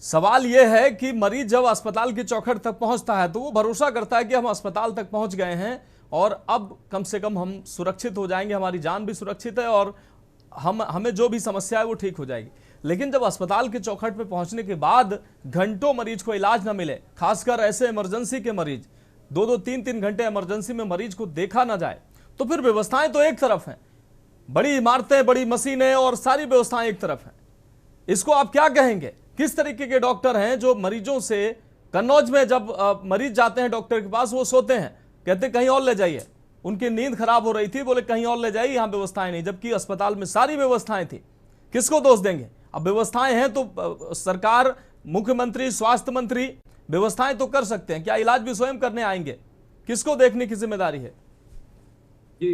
सवाल यह है कि मरीज जब अस्पताल की चौखट तक पहुंचता है तो वो भरोसा करता है कि हम अस्पताल तक पहुंच गए हैं और अब कम से कम हम सुरक्षित हो जाएंगे, हमारी जान भी सुरक्षित है और हमें जो भी समस्या है वो ठीक हो जाएगी। लेकिन जब अस्पताल के चौखट पे पहुंचने के बाद घंटों मरीज को इलाज ना मिले, खासकर ऐसे इमरजेंसी के मरीज, 2-2, 3-3 घंटे इमरजेंसी में मरीज को देखा ना जाए, तो फिर व्यवस्थाएं तो एक तरफ हैं, बड़ी इमारतें, बड़ी मशीनें और सारी व्यवस्थाएं एक तरफ हैं। इसको आप क्या कहेंगे? किस तरीके के डॉक्टर हैं जो मरीजों से, कन्नौज में जब मरीज जाते हैं डॉक्टर के पास, वो सोते हैं, कहते कहीं और ले जाइए, उनकी नींद खराब हो रही थी, बोले कहीं और ले जाइए, यहां व्यवस्थाएं नहीं, जबकि अस्पताल में सारी व्यवस्थाएं थी। किसको दोष देंगे? अब व्यवस्थाएं हैं तो सरकार, मुख्यमंत्री, स्वास्थ्य मंत्री व्यवस्थाएं तो कर सकते हैं, क्या इलाज भी स्वयं करने आएंगे? किसको देखने की जिम्मेदारी है? जी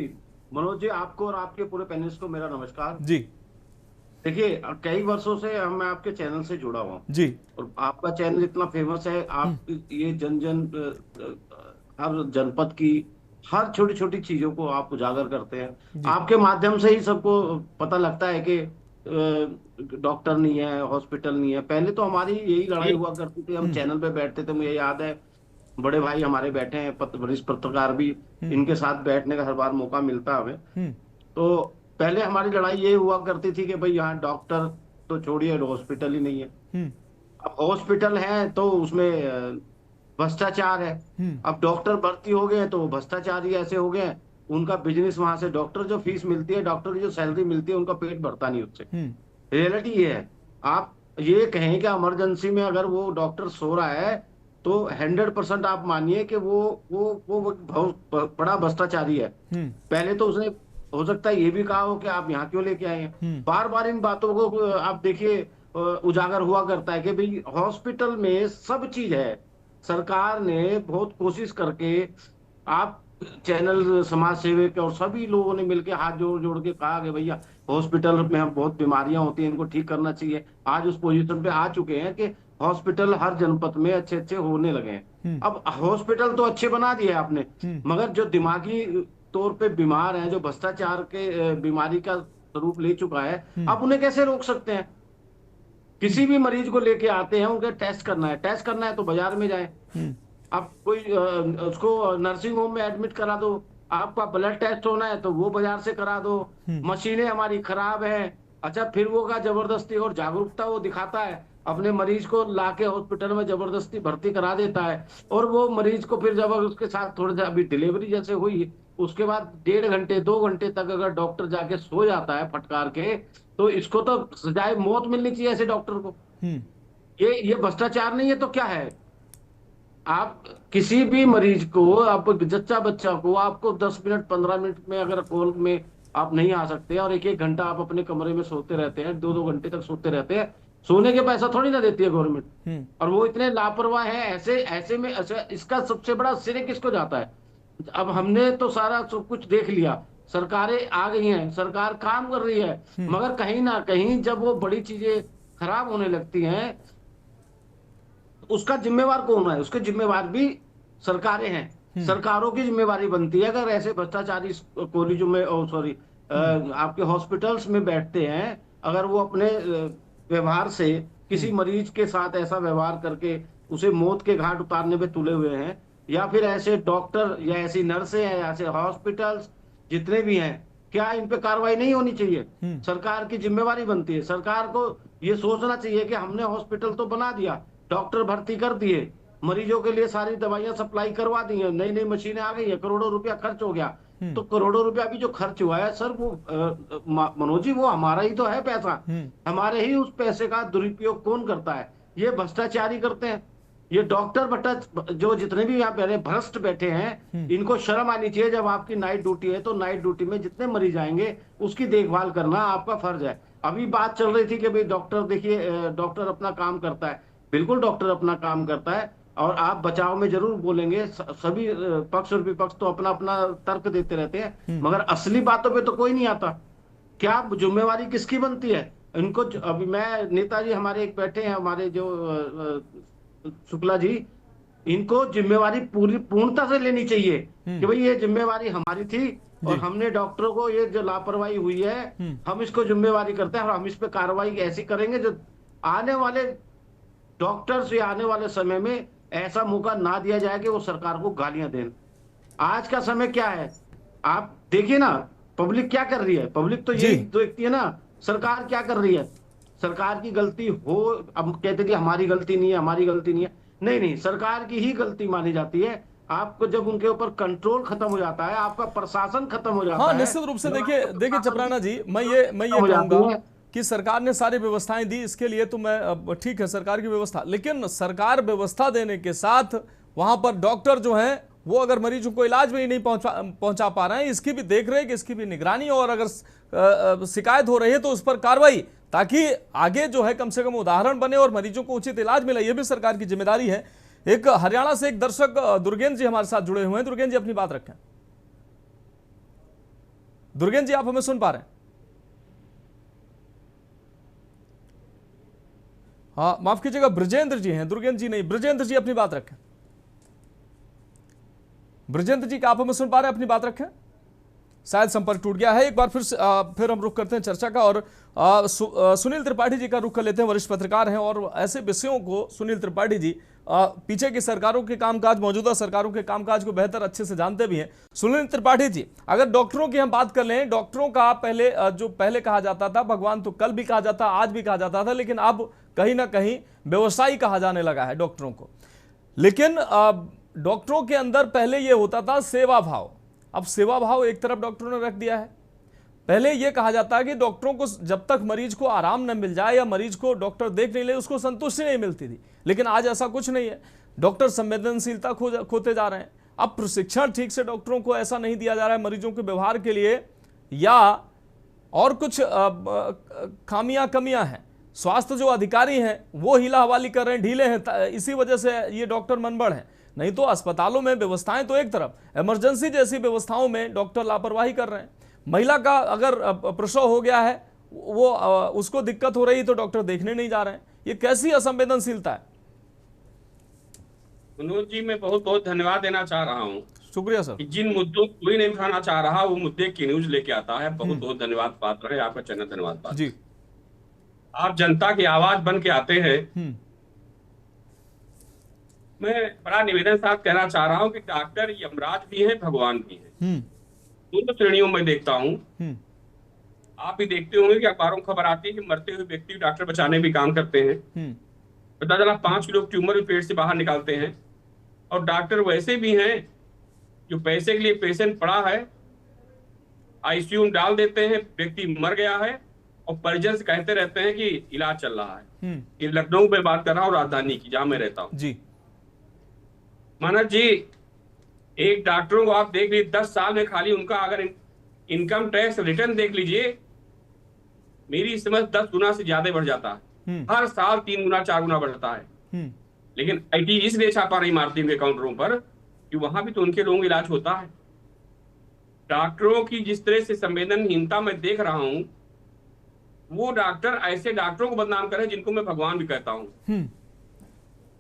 मनोज जी, आपको और आपके पूरे पैनलिस्ट को मेरा नमस्कार जी। देखिए, कई वर्षों से मैं आपके चैनल से जुड़ा हुआ जी, और आपका चैनल इतना फेमस है, आप ये हर जनपद की हर छोटी छोटी चीजों को आप उजागर करते हैं। आपके माध्यम से ही सबको पता लगता है कि डॉक्टर नहीं है, हॉस्पिटल नहीं है। पहले तो हमारी यही लड़ाई हुआ करती थी, हम चैनल पे बैठते थे, मुझे याद है बड़े भाई हमारे बैठे हैं, वरिष्ठ पत्रकार भी, इनके साथ बैठने का हर बार मौका मिलता है हमें। तो पहले हमारी लड़ाई ये हुआ करती थी कि भाई यहाँ डॉक्टर तो छोड़िए, हॉस्पिटल ही नहीं है। अब हॉस्पिटल है तो उसमें भ्रष्टाचार है। अब डॉक्टर भर्ती हो गए तो भ्रष्टाचारी ऐसे हो गए, उनका बिजनेस वहां से, डॉक्टर जो फीस मिलती है, डॉक्टर की जो सैलरी मिलती है, उनका पेट भरता नहीं उससे। रियलिटी ये है। आप ये कहें कि इमरजेंसी में अगर वो डॉक्टर सो रहा है तो 100% आप मानिए कि वो बहुत बड़ा भ्रष्टाचारी है। पहले तो उसने हो सकता है ये भी कहा हो कि आप यहाँ क्यों लेके आए हैं। बार बार इन बातों को आप देखिए उजागर हुआ करता है कि भाई हॉस्पिटल में सब चीज है। सरकार ने बहुत कोशिश करके, आप चैनल, समाज सेवक और सभी लोगों ने मिलकर हाथ जोड़ जोड़ के कहा कि भैया हॉस्पिटल में हम बहुत बीमारियां होती हैं, इनको ठीक करना चाहिए। आज उस पोजीशन पे आ चुके हैं कि हॉस्पिटल हर जनपद में अच्छे अच्छे होने लगे हैं। अब हॉस्पिटल तो अच्छे बना दिए आपने, मगर जो दिमागी तौर पे बीमार हैं, जो भ्रष्टाचार के बीमारी का स्वरूप ले चुका है, आप उन्हें कैसे रोक सकते हैं? किसी भी मरीज को लेके आते हैं, उनके टेस्ट करना है तो बाजार में जाए। आप कोई उसको नर्सिंग होम में एडमिट करा दो, आपका ब्लड टेस्ट होना है तो वो बाजार से करा दो। मशीनें हमारी खराब है। अच्छा, फिर वो का जबरदस्ती और जागरूकता वो दिखाता है, अपने मरीज को लाके हॉस्पिटल में जबरदस्ती भर्ती करा देता है, और वो मरीज को फिर जब उसके साथ थोड़ा सा, अभी डिलीवरी जैसे हुई, उसके बाद 1.5 घंटे 2 घंटे तक अगर डॉक्टर जाके सो जाता है फटकार के, तो इसको तो सजाए मौत मिलनी चाहिए ऐसे डॉक्टर को। ये भ्रष्टाचार नहीं है तो क्या है? आप किसी भी मरीज को, आप जच्चा बच्चा को, आपको 10 मिनट 15 मिनट में अगर कॉल में आप नहीं आ सकते और 1-1 घंटा आप अपने कमरे में सोते रहते हैं, 2-2 घंटे तक सोते रहते हैं, सोने के पैसा थोड़ी ना देती है गवर्नमेंट। और वो इतने लापरवाह है। ऐसे में इसका सबसे बड़ा श्रेय किसको जाता है? अब हमने तो सारा सब कुछ देख लिया, सरकारें आ गई हैं, सरकार काम कर रही है, मगर कहीं ना कहीं जब वो बड़ी चीजें खराब होने लगती हैं, उसका जिम्मेवार कौन है? उसके जिम्मेवार भी सरकारें हैं। सरकारों की जिम्मेवारी बनती है, अगर ऐसे भ्रष्टाचारी कॉलेजों में, आपके हॉस्पिटल्स में बैठते हैं, अगर वो अपने व्यवहार से किसी मरीज के साथ ऐसा व्यवहार करके उसे मौत के घाट उतारने पे तुले हुए हैं, या फिर ऐसे डॉक्टर या ऐसी नर्सें हैं, ऐसे हॉस्पिटल्स जितने भी हैं, क्या इन पे कार्रवाई नहीं होनी चाहिए? सरकार की जिम्मेवारी बनती है। सरकार को ये सोचना चाहिए कि हमने हॉस्पिटल तो बना दिया, डॉक्टर भर्ती कर दिए, मरीजों के लिए सारी दवाइयां सप्लाई करवा दी है, नई नई मशीनें आ गई है, करोड़ों रुपया खर्च हो गया। तो करोड़ों रुपया भी जो खर्च हुआ है सर, वो मनोज जी, वो हमारा ही तो है पैसा। हमारे ही उस पैसे का दुरुपयोग कौन करता है? ये भ्रष्टाचारी करते हैं। ये डॉक्टर जो जितने भी यहाँ पहले भ्रष्ट बैठे हैं, इनको शर्म आनी चाहिए। जब आपकी नाइट ड्यूटी है तो नाइट ड्यूटी में जितने मरीज आएंगे उसकी देखभाल करना आपका फर्ज है। अभी बात चल रही थी कि भाई डॉक्टर, देखिए डॉक्टर अपना काम करता है, बिल्कुल डॉक्टर अपना काम करता है, और आप बचाव में जरूर बोलेंगे। सभी पक्ष और विपक्ष तो अपना अपना तर्क देते रहते हैं, मगर असली बातों पे तो कोई नहीं आता। क्या जिम्मेवारी किसकी बनती है इनको? अभी मैं नेताजी हमारे एक बैठे हैं, हमारे जो शुक्ला जी, इनको जिम्मेवारी पूर्णता से लेनी चाहिए कि भाई ये जिम्मेवारी हमारी थी और हमने डॉक्टरों को ये जो लापरवाही हुई है हम इसको जिम्मेवारी करते हैं और हम इस पे कार्रवाई ऐसी करेंगे जो आने वाले डॉक्टर्स या आने वाले समय में ऐसा मौका ना दिया जाए कि वो सरकार को गालियां दें। आज का समय क्या है आप देखिए ना, पब्लिक क्या कर रही है? पब्लिक तो यही देखती है ना सरकार क्या कर रही है। सरकार की गलती हो, अब कहते कि हमारी गलती नहीं है, हमारी गलती नहीं है, नहीं, सरकार की ही गलती मानी जाती है। आपको जब उनके ऊपर कंट्रोल खत्म हो जाता है, आपका प्रशासन खत्म हो जाता है। निश्चित रूप से देखिए चपराना जी, मैं ये कहूंगा कि सरकार ने सारी व्यवस्थाएं दी, इसके लिए तो मैं ठीक है सरकार की व्यवस्था, लेकिन सरकार व्यवस्था देने के साथ वहां पर डॉक्टर जो हैं वो अगर मरीजों को इलाज में ही नहीं पहुंचा पा रहे हैं, इसकी भी देख रेख, इसकी भी निगरानी, और अगर शिकायत हो रही है तो उस पर कार्रवाई, ताकि आगे जो है कम से कम उदाहरण बने और मरीजों को उचित इलाज मिले, ये भी सरकार की जिम्मेदारी है। एक हरियाणा से एक दर्शक दुर्गेंद्र जी हमारे साथ जुड़े हुए हैं। दुर्गेंद्र जी अपनी बात रखें। दुर्गेंद्र जी आप हमें सुन पा रहे हैं? हाँ माफ कीजिएगा, ब्रजेंद्र जी हैं, दुर्गेंद्र जी नहीं, ब्रजेंद्र जी अपनी बात रखें। ब्रजेंद्र जी क्या आप हमें सुन पा रहे हैं? अपनी बात रखें। शायद संपर्क टूट गया है। एक बार फिर हम रुख करते हैं चर्चा का और सुनील त्रिपाठी जी का रुख कर लेते हैं। वरिष्ठ पत्रकार हैं और ऐसे विषयों को सुनील त्रिपाठी जी पीछे की सरकारों के कामकाज, मौजूदा सरकारों के कामकाज को बेहतर अच्छे से जानते भी हैं। सुनील त्रिपाठी जी, अगर डॉक्टरों की हम बात कर लें, डॉक्टरों का पहले कहा जाता था भगवान, तो कल भी कहा जाता, आज भी कहा जाता था, लेकिन अब कहीं ना कहीं व्यवसायी कहा जाने लगा है डॉक्टरों को। लेकिन डॉक्टरों के अंदर पहले यह होता था सेवा भाव, अब सेवा भाव एक तरफ डॉक्टरों ने रख दिया है। पहले यह कहा जाता है कि डॉक्टरों को जब तक मरीज को आराम न मिल जाए या मरीज को डॉक्टर देख नहीं ले उसको संतुष्टि नहीं मिलती थी, लेकिन आज ऐसा कुछ नहीं है। डॉक्टर संवेदनशीलता खोते जा रहे हैं। अब प्रशिक्षण ठीक से डॉक्टरों को ऐसा नहीं दिया जा रहा है मरीजों के व्यवहार के लिए, या और कुछ कमियां हैं। स्वास्थ्य जो अधिकारी हैं वो हीला हवाली कर रहे हैं, ढीले हैं, इसी वजह से ये डॉक्टर मनबड़ हैं। नहीं तो अस्पतालों में व्यवस्थाएं तो एक तरफ, इमरजेंसी जैसी व्यवस्थाओं में डॉक्टर लापरवाही कर रहे हैं। महिला का अगर प्रसव हो गया है, वो उसको दिक्कत हो रही तो डॉक्टर देखने नहीं जा रहे हैं। ये कैसी असंवेदनशीलता है? मनोज जी, मैं बहुत बहुत धन्यवाद देना चाह रहा हूँ। शुक्रिया सर। जिन मुद्दों को कोई नहीं उठाना चाह रहा वो मुद्दे की न्यूज लेके आता है। बहुत बहुत धन्यवाद पात्र है आपका, चैनल धन्यवाद पात्र जी। आप जनता की आवाज बन के आते हैं। मैं बड़ा निवेदन साथ कहना चाह रहा हूँ कि डॉक्टर यमराज भी है, भगवान भी है। दोनों श्रेणियों में देखता हूँ। आप भी देखते होंगे कि अखबारों में खबर आती है कि मरते हुए व्यक्ति डॉक्टर बचाने भी काम करते हैं। पता चला 5 किलो ट्यूमर भी पेट से बाहर निकालते हैं। और डॉक्टर वैसे भी हैं जो पैसे के लिए पेशेंट पड़ा है आईसीयू में डाल देते हैं, व्यक्ति मर गया है और परिजन से कहते रहते हैं कि इलाज चल रहा है। ये लखनऊ में बात कर रहा हूँ, राजधानी की, जहां मैं रहता हूँ जी। मानस जी, एक डॉक्टरों को आप देख लीजिए 10 साल में खाली उनका अगर इनकम टैक्स रिटर्न देख लीजिए, मेरी समझ 10 गुना से ज्यादा बढ़ जाता है। हर साल 3 गुना 4 गुना बढ़ता है। लेकिन आईटी इसलिए छापा नहीं मारती उनके काउंटरों पर कि वहां भी तो उनके लोगों का इलाज होता है। डॉक्टरों की जिस तरह से संवेदनहीनता मैं देख रहा हूं, वो डॉक्टर ऐसे डॉक्टरों को बदनाम करे जिनको मैं भगवान भी कहता हूं।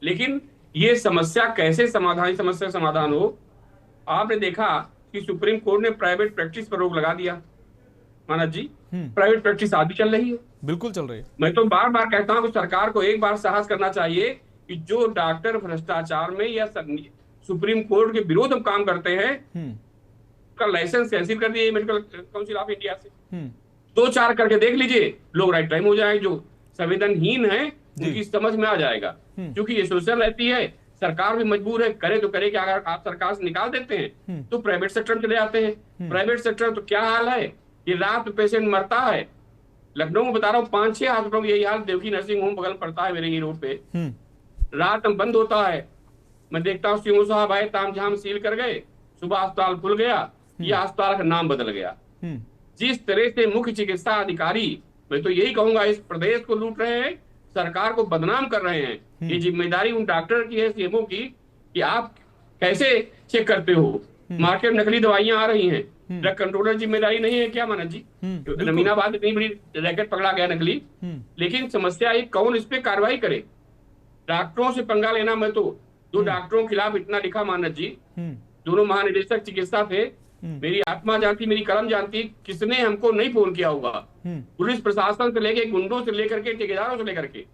लेकिन ये समस्या कैसे समाधान हो? आपने देखा कि सुप्रीम कोर्ट ने प्राइवेट प्रैक्टिस पर रोक लगा दिया। मानस जी, प्राइवेट प्रैक्टिस आज भी चल रही है। बिल्कुल चल रही है। मैं तो बार बार कहता हूं कि सरकार को एक बार साहस करना चाहिए कि जो डॉक्टर भ्रष्टाचार में या सुप्रीम कोर्ट के विरोध में काम करते हैं, का लाइसेंस कैंसिल कर दिए मेडिकल काउंसिल ऑफ इंडिया से। 2-4 करके देख लीजिए, लोग राइट टाइम हो जाएंगे। जो संवेदनहीन है उनकी समझ में आ जाएगा। क्योंकि ये सोशल रहती है, सरकार भी मजबूर है, करे तो करे कि अगर आप सरकार से निकाल देते हैं तो प्राइवेट सेक्टर में चले जाते हैं। प्राइवेट सेक्टर तो क्या हाल है कि रात में पेशेंट मरता है। लखनऊ में बता रहा हूँ 5-6 हॉस्पिटलों में यही हाल। देवकी नर्सिंग होम बगल पड़ता है मेरे ही रोड पे, रात में बंद होता है। मैं देखता हूँ सीओ साहब आए, तामझाम सील कर गए, सुबह अस्पताल खुल गया, यह अस्पताल का नाम बदल गया। जिस तरह से मुख्य चिकित्सा अधिकारी, मैं तो यही कहूंगा, इस प्रदेश को लूट रहे हैं, सरकार को बदनाम कर रहे हैं। ये जिम्मेदारी उन डॉक्टर की है, सीएमओ की, कि आप कैसे चेक करते हो। मार्केट में नकली दवाइयां आ रही हैं, ड्रग कंट्रोलर जिम्मेदारी नहीं है क्या मानस जी? नमीनाबाद इतनी बड़ी रैकेट पकड़ा गया नकली, लेकिन समस्या है कौन इस पे कार्रवाई करे? डॉक्टरों से पंगा लेना, मैं तो दो डॉक्टरों के खिलाफ इतना लिखा मानस जी, दोनों महानिदेशक चिकित्सा थे, मेरी आत्मा जानती, मेरी कलम जानती, किसने हमको नहीं फोन किया होगा? पुलिस प्रशासन से लेके, गुंडों से लेकर के, ठेकेदारों से लेकर के,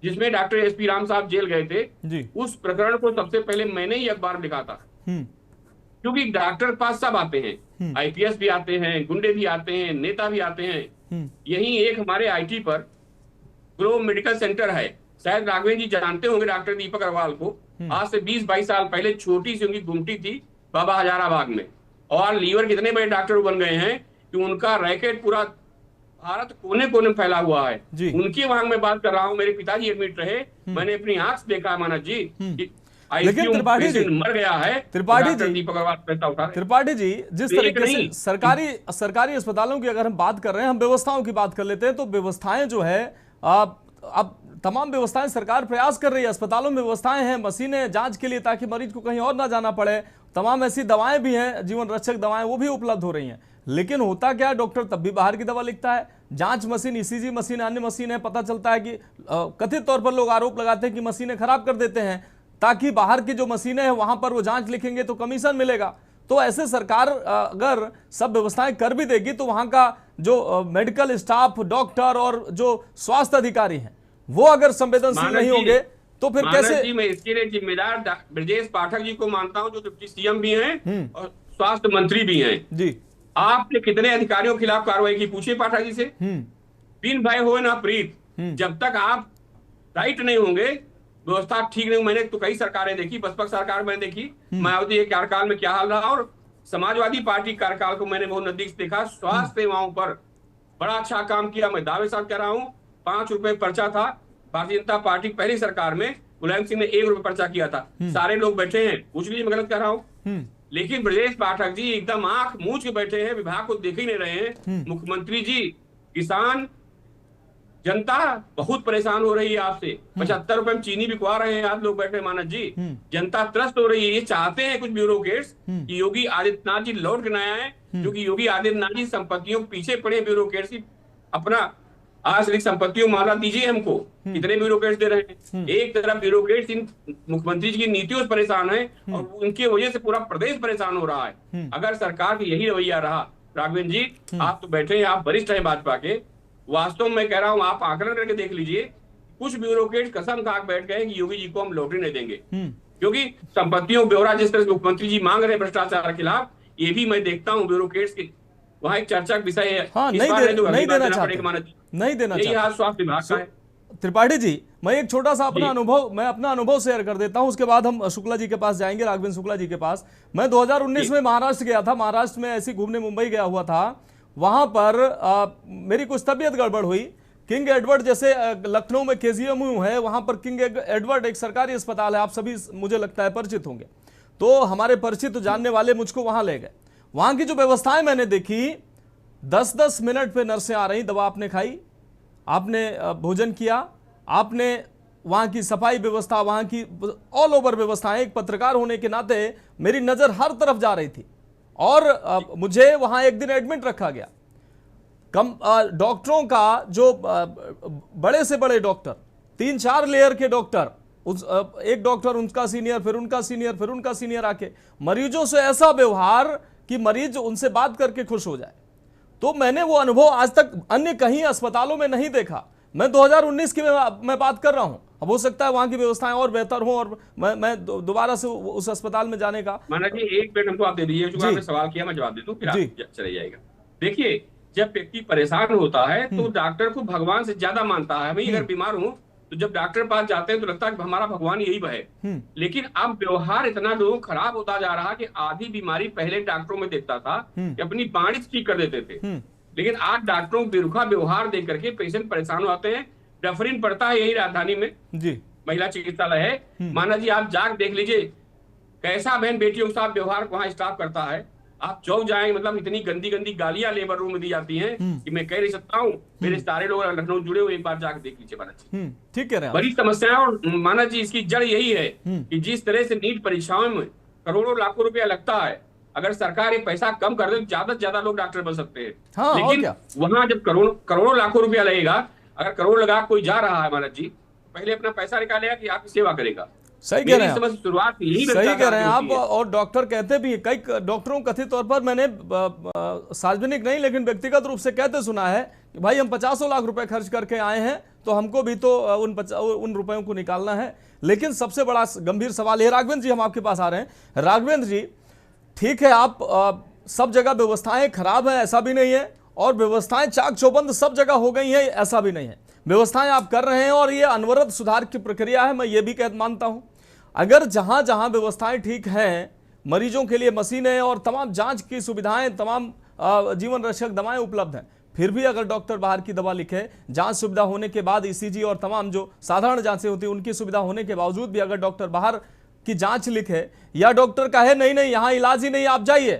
जिसमें डॉक्टर एसपी राम साहब जेल गए थे, उस प्रकरण को सबसे पहले मैंने ही अखबार में लिखा था। क्योंकि डॉक्टर के पास सब आते हैं, आईपीएस भी आते हैं, गुंडे भी आते हैं, नेता भी आते हैं। यही एक हमारे आईटी पर ग्लोब मेडिकल सेंटर है, शायद राघवेंद्र जी जानते होंगे डॉक्टर दीपक अग्रवाल को। आज से 20-22 साल पहले छोटी सी उनकी गुमटी थी बाबा हजाराबाग में, और लीवर कितने बड़े डॉक्टर बन गए हैं कि उनका रैकेट पूरा भारत कोने कोने में फैला हुआ है। उनकी वहां मैं बात कर रहा हूँ, मेरे पिताजी एडमिट रहे, मैंने अपनी आंख से देखा मानस जी, लेकिन त्रिपाठी जी मर गया है, त्रिपाठी जी, दीपक अग्रवाल पैसा उठा, त्रिपाठी जी, जिस तरीके से सरकारी अस्पतालों की अगर हम बात कर रहे हैं, हम व्यवस्थाओं की बात कर लेते हैं, तो व्यवस्थाएं जो है अब तमाम व्यवस्थाएं सरकार प्रयास कर रही है, अस्पतालों में व्यवस्थाएं हैं, मशीनें जांच के लिए ताकि मरीज को कहीं और ना जाना पड़े, तमाम ऐसी दवाएं भी हैं, जीवन रक्षक दवाएं वो भी उपलब्ध हो रही हैं। लेकिन होता क्या है, डॉक्टर तब भी बाहर की दवा लिखता है, जांच मशीन, ईसीजी मशीन, अन्य मशीन है, पता चलता है कि कथित तौर पर लोग आरोप लगाते हैं कि मशीनें खराब कर देते हैं ताकि बाहर की जो मशीनें हैं वहां पर वो जांच लिखेंगे तो कमीशन मिलेगा। तो ऐसे सरकार अगर सब व्यवस्थाएं कर भी देगी तो वहां का जो मेडिकल स्टाफ, डॉक्टर और जो स्वास्थ्य अधिकारी हैं वो अगर संवेदनशील नहीं होंगे तो फिर कैसे? जी, मैं इसके लिए जिम्मेदार ब्रजेश पाठक जी को मानता हूं, जो डिप्टी सीएम भी हैं और स्वास्थ्य मंत्री भी हैं जी। आपने कितने अधिकारियों के खिलाफ कार्रवाई की, पूछिए पाठक जी से। बिन भय हो ना प्रीत, जब तक आप राइट नहीं होंगे, व्यवस्था ठीक नहीं। मैंने तो कई सरकारें देखी, बसपा सरकार मैंने देखी, मायावती के कार्यकाल में क्या हाल रहा, और समाजवादी पार्टी कार्यकाल को मैंने बहुत नजदीक से देखा। स्वास्थ्य सेवाओं पर बड़ा अच्छा काम किया, मैं दावे साथ कह रहा हूँ। 5 रुपए पर्चा था, भारतीय जनता पार्टी पहली सरकार में मुलायम सिंह ने 1 रुपए पर्चा किया था। सारे लोग बैठे हैं, पूछ लीजिए मैं गलत कह रहा हूँ। लेकिन ब्रजेश पाठक जी एकदम आंख मूंझ के बैठे हैं, विभाग को देख ही नहीं रहे हैं। मुख्यमंत्री जी, किसान जनता बहुत परेशान हो रही है आपसे, 75 रुपए में चीनी बिकवा रहे हैं, आप लोग बैठे मानस जी, जनता त्रस्त हो रही है। ये चाहते हैं कुछ ब्यूरोक्रेट्स कि योगी आदित्यनाथ जी लौट के नया है, क्योंकि योगी आदित्यनाथ जी संपत्तियों के पीछे पड़े ब्यूरोक्रेट्स, अपना आश्रित संपत्तियों माला दीजिए हमको। कितने ब्यूरोक्रेट्स दे रहे हैं? एक तरफ ब्यूरोक्रेट्स इन मुख्यमंत्री जी की नीतियों से परेशान है और उनकी वजह से पूरा प्रदेश परेशान हो रहा है। अगर सरकार की यही रवैया रहा, राघवेंद्र जी आप तो बैठे हैं, आप वरिष्ठ हैं भाजपा के, वास्तव में कह रहा हूं, आप आकलन करके देख लीजिए, कुछ ब्यूरोक्रेट कसम खा बैठ गए कि योगी जी को हम लॉटरी नहीं देंगे, क्योंकि संपत्तियों ब्यौरा जिस तरह से मुख्यमंत्री जी मांग रहे हैं भ्रष्टाचार के खिलाफ, ये भी मैं देखता हूं ब्यूरोक्रेट्स के वहां एक चर्चा का विषय है। हाँ, नहीं देना चाहते, स्वास्थ्य विभाग का है। त्रिपाठी जी, मैं एक छोटा सा अपना अनुभव शेयर कर देता हूं, उसके बाद हम शुक्ला जी के पास जाएंगे, राघवेंद्र शुक्ला जी के पास। मैं 2019 में महाराष्ट्र गया था, महाराष्ट्र में ऐसी घूमने मुंबई गया हुआ था। वहां पर मेरी कुछ तबीयत गड़बड़ हुई। किंग एडवर्ड जैसे लखनऊ में केजीएमयू है, वहां पर किंग एडवर्ड एक सरकारी अस्पताल है, आप सभी मुझे लगता है परिचित होंगे। तो हमारे परिचित जानने वाले मुझको वहां ले गए। वहां की जो व्यवस्थाएं मैंने देखी, 10-10 मिनट पे नर्सें आ रही, दवा आपने खाई, आपने भोजन किया, आपने वहां की सफाई व्यवस्था, वहां की ऑल ओवर व्यवस्थाएं, एक पत्रकार होने के नाते मेरी नजर हर तरफ जा रही थी और मुझे वहां एक दिन एडमिट रखा गया। डॉक्टरों का जो बड़े से बड़े डॉक्टर, 3-4 लेयर के डॉक्टर, एक डॉक्टर उनका सीनियर, फिर उनका सीनियर, फिर उनका सीनियर आके मरीजों से ऐसा व्यवहार कि मरीज उनसे बात करके खुश हो जाए। तो मैंने वो अनुभव आज तक अन्य कहीं अस्पतालों में नहीं देखा। मैं 2019 की मैं बात कर रहा हूं, अब हो सकता है वहां की व्यवस्थाएं और बेहतर हो और मैं दोबारा से उस अस्पताल में जाने का। माना कि एक मिनट हमको आप दे दीजिए, जो आपने सवाल किया मैं जवाब दे दूं, फिर आप चले जाएगा। देखिए, जब व्यक्ति परेशान होता है तो डॉक्टर को भगवान से ज्यादा मानता है। मैं अगर बीमार हूं तो जब डॉक्टर पास जाते हैं तो लगता है कि हमारा भगवान यही है। लेकिन अब व्यवहार इतना लोगों खराब होता जा रहा कि आधी बीमारी पहले डॉक्टरों में देखता था कि अपनी बाणी ठीक कर देते थे, लेकिन आज डॉक्टरों को बेरुखा व्यवहार दे करके पेशेंट परेशान होते हैं। डफरिन पड़ता है यही राजधानी में जी, महिला चिकित्सालय है। माना जी आप जाकर देख लीजिए कैसा बहन बेटियों के साथ व्यवहार वहां स्टाफ करता है। आप चौक जाएंगे, मतलब इतनी गंदी गंदी गालियां लेबर रूम में दी जाती हैं कि मैं कह नहीं सकता हूँ। मेरे सारे लोग लखनऊ जुड़े हुए, एक बार जाकर देख लीजिए माना जी, ठीक है। बड़ी समस्या। और माना जी इसकी जड़ यही है कि जिस तरह से नीट परीक्षाओं में करोड़ों लाखों रुपया लगता है, अगर सरकार ये पैसा कम कर दे तो ज्यादा से ज्यादा लोग डॉक्टर बन सकते हैं। हाँ, और लेकिन क्या? वहां जब करोड़ों लाखों रुपया लगेगा, अगर करोड़ लगा कोई जा रहा है महाराज जी, पहले अपना पैसा निकालेगा कि आपकी सेवा करेगा। सही कह रहे हैं, शुरुआत यही सही कह रहे हैं आप। और डॉक्टर कहते भी, कई डॉक्टरों को कथित तौर पर मैंने सार्वजनिक नहीं लेकिन व्यक्तिगत रूप से कहते सुना है कि भाई हम 50 लाख रुपए खर्च करके आए हैं तो हमको भी तो उन रुपयों को निकालना है। लेकिन सबसे बड़ा गंभीर सवाल है, राघवेंद्र जी हम आपके पास आ रहे हैं। राघवेंद्र जी, ठीक है आप सब जगह व्यवस्थाएं खराब है ऐसा भी नहीं है, और व्यवस्थाएं चाक चौबंद सब जगह हो गई है ऐसा भी नहीं है। व्यवस्थाएं आप कर रहे हैं और ये अनवरत सुधार की प्रक्रिया है, मैं ये भी मानता हूं। अगर जहां जहां व्यवस्थाएं ठीक हैं, मरीजों के लिए मशीनें और तमाम जांच की सुविधाएं, तमाम जीवन रक्षक दवाएं उपलब्ध हैं, फिर भी अगर डॉक्टर बाहर की दवा लिखे, जांच सुविधा होने के बाद ईसीजी और तमाम जो साधारण जांचें होती हैं उनकी सुविधा होने के बावजूद भी अगर डॉक्टर बाहर की जांच लिखे, या डॉक्टर कहे नहीं नहीं यहां इलाज ही नहीं आप जाइए,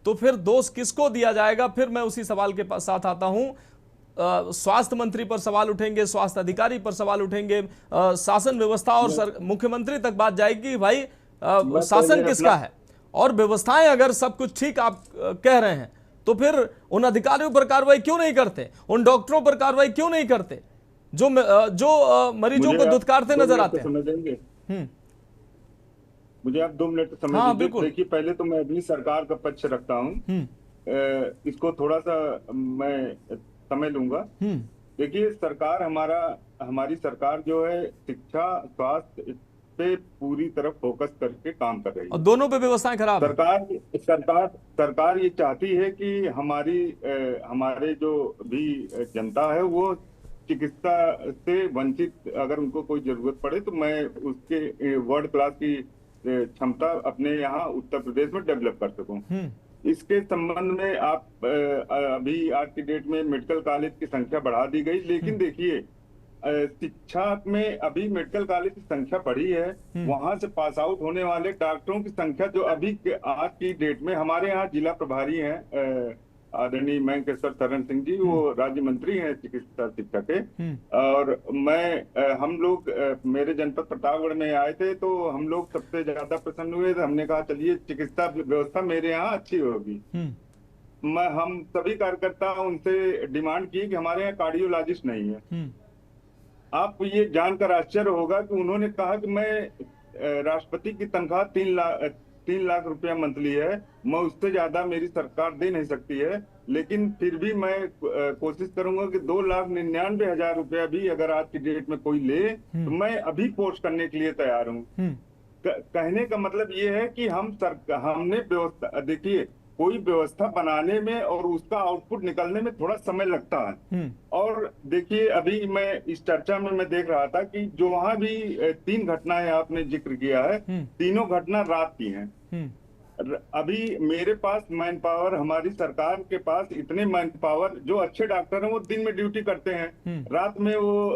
तो फिर दोष किसको दिया जाएगा? फिर मैं उसी सवाल के साथ आता हूं। स्वास्थ्य मंत्री पर सवाल उठेंगे, स्वास्थ्य अधिकारी पर सवाल उठेंगे, शासन व्यवस्था और मुख्यमंत्री तक बात जाएगी भाई शासन किसका है? और व्यवस्थाएं अगर सब कुछ ठीक आप कह रहे हैं तो फिर उन अधिकारियों पर कार्रवाई क्यों नहीं करते, उन डॉक्टरों पर कार्रवाई क्यों नहीं करते जो मरीजों को दुत्कारते नजर आते हैं? मुझे आप 2 मिनट समझ लीजिए। देखिए, पहले तो मैं अपनी सरकार का पक्ष रखता हूँ, इसको थोड़ा सा मैं समय लूंगा। देखिए, हमारी सरकार जो है शिक्षा स्वास्थ्य पे पूरी तरफ फोकस करके काम कर रही है, और दोनों पे व्यवस्थाएं खराब है। सरकार ये चाहती है कि हमारे जो भी जनता है वो चिकित्सा से वंचित, अगर उनको कोई जरूरत पड़े तो मैं उसके वर्ल्ड क्लास की क्षमता अपने यहाँ उत्तर प्रदेश में डेवलप कर सकूं। इसके संबंध में आप अभी आज की डेट में मेडिकल कॉलेज की संख्या बढ़ा दी गई, लेकिन देखिए शिक्षा में अभी मेडिकल कॉलेज की संख्या बढ़ी है, वहां से पास आउट होने वाले डॉक्टरों की संख्या जो अभी आज की डेट में हमारे यहाँ जिला प्रभारी हैं आदरणीय महेंकेश्वर शरण सिंह जी, वो राज्य मंत्री हैं चिकित्सा शिक्षा के, और हम लोग मेरे जनपद प्रतापगढ़ में आए थे तो हम लोग सबसे ज्यादा प्रसन्न हुए थे। हमने कहा चलिए चिकित्सा व्यवस्था मेरे यहाँ अच्छी होगी। हम सभी कार्यकर्ता उनसे डिमांड की कि हमारे यहाँ कार्डियोलॉजिस्ट नहीं है। आप ये जानकर आश्चर्य होगा कि उन्होंने कहा कि मैं राष्ट्रपति की तनख्वाह 3 लाख रुपया मंथली है, मैं उससे ज्यादा मेरी सरकार दे नहीं सकती है, लेकिन फिर भी मैं कोशिश करूंगा कि 2,99,000 रुपया भी अगर आज की डेट में कोई ले तो मैं अभी पोस्ट करने के लिए तैयार हूँ। कहने का मतलब ये है कि हमने व्यवस्था, देखिए कोई व्यवस्था बनाने में और उसका आउटपुट निकलने में थोड़ा समय लगता है। और देखिए अभी मैं इस चर्चा में मैं देख रहा था कि जो वहां भी 3 घटनाएं आपने जिक्र किया है, तीनों घटना रात की हैं। अभी मेरे पास मैन पावर, हमारी सरकार के पास इतने मैन पावर, जो अच्छे डॉक्टर हैं वो दिन में ड्यूटी करते हैं, रात में वो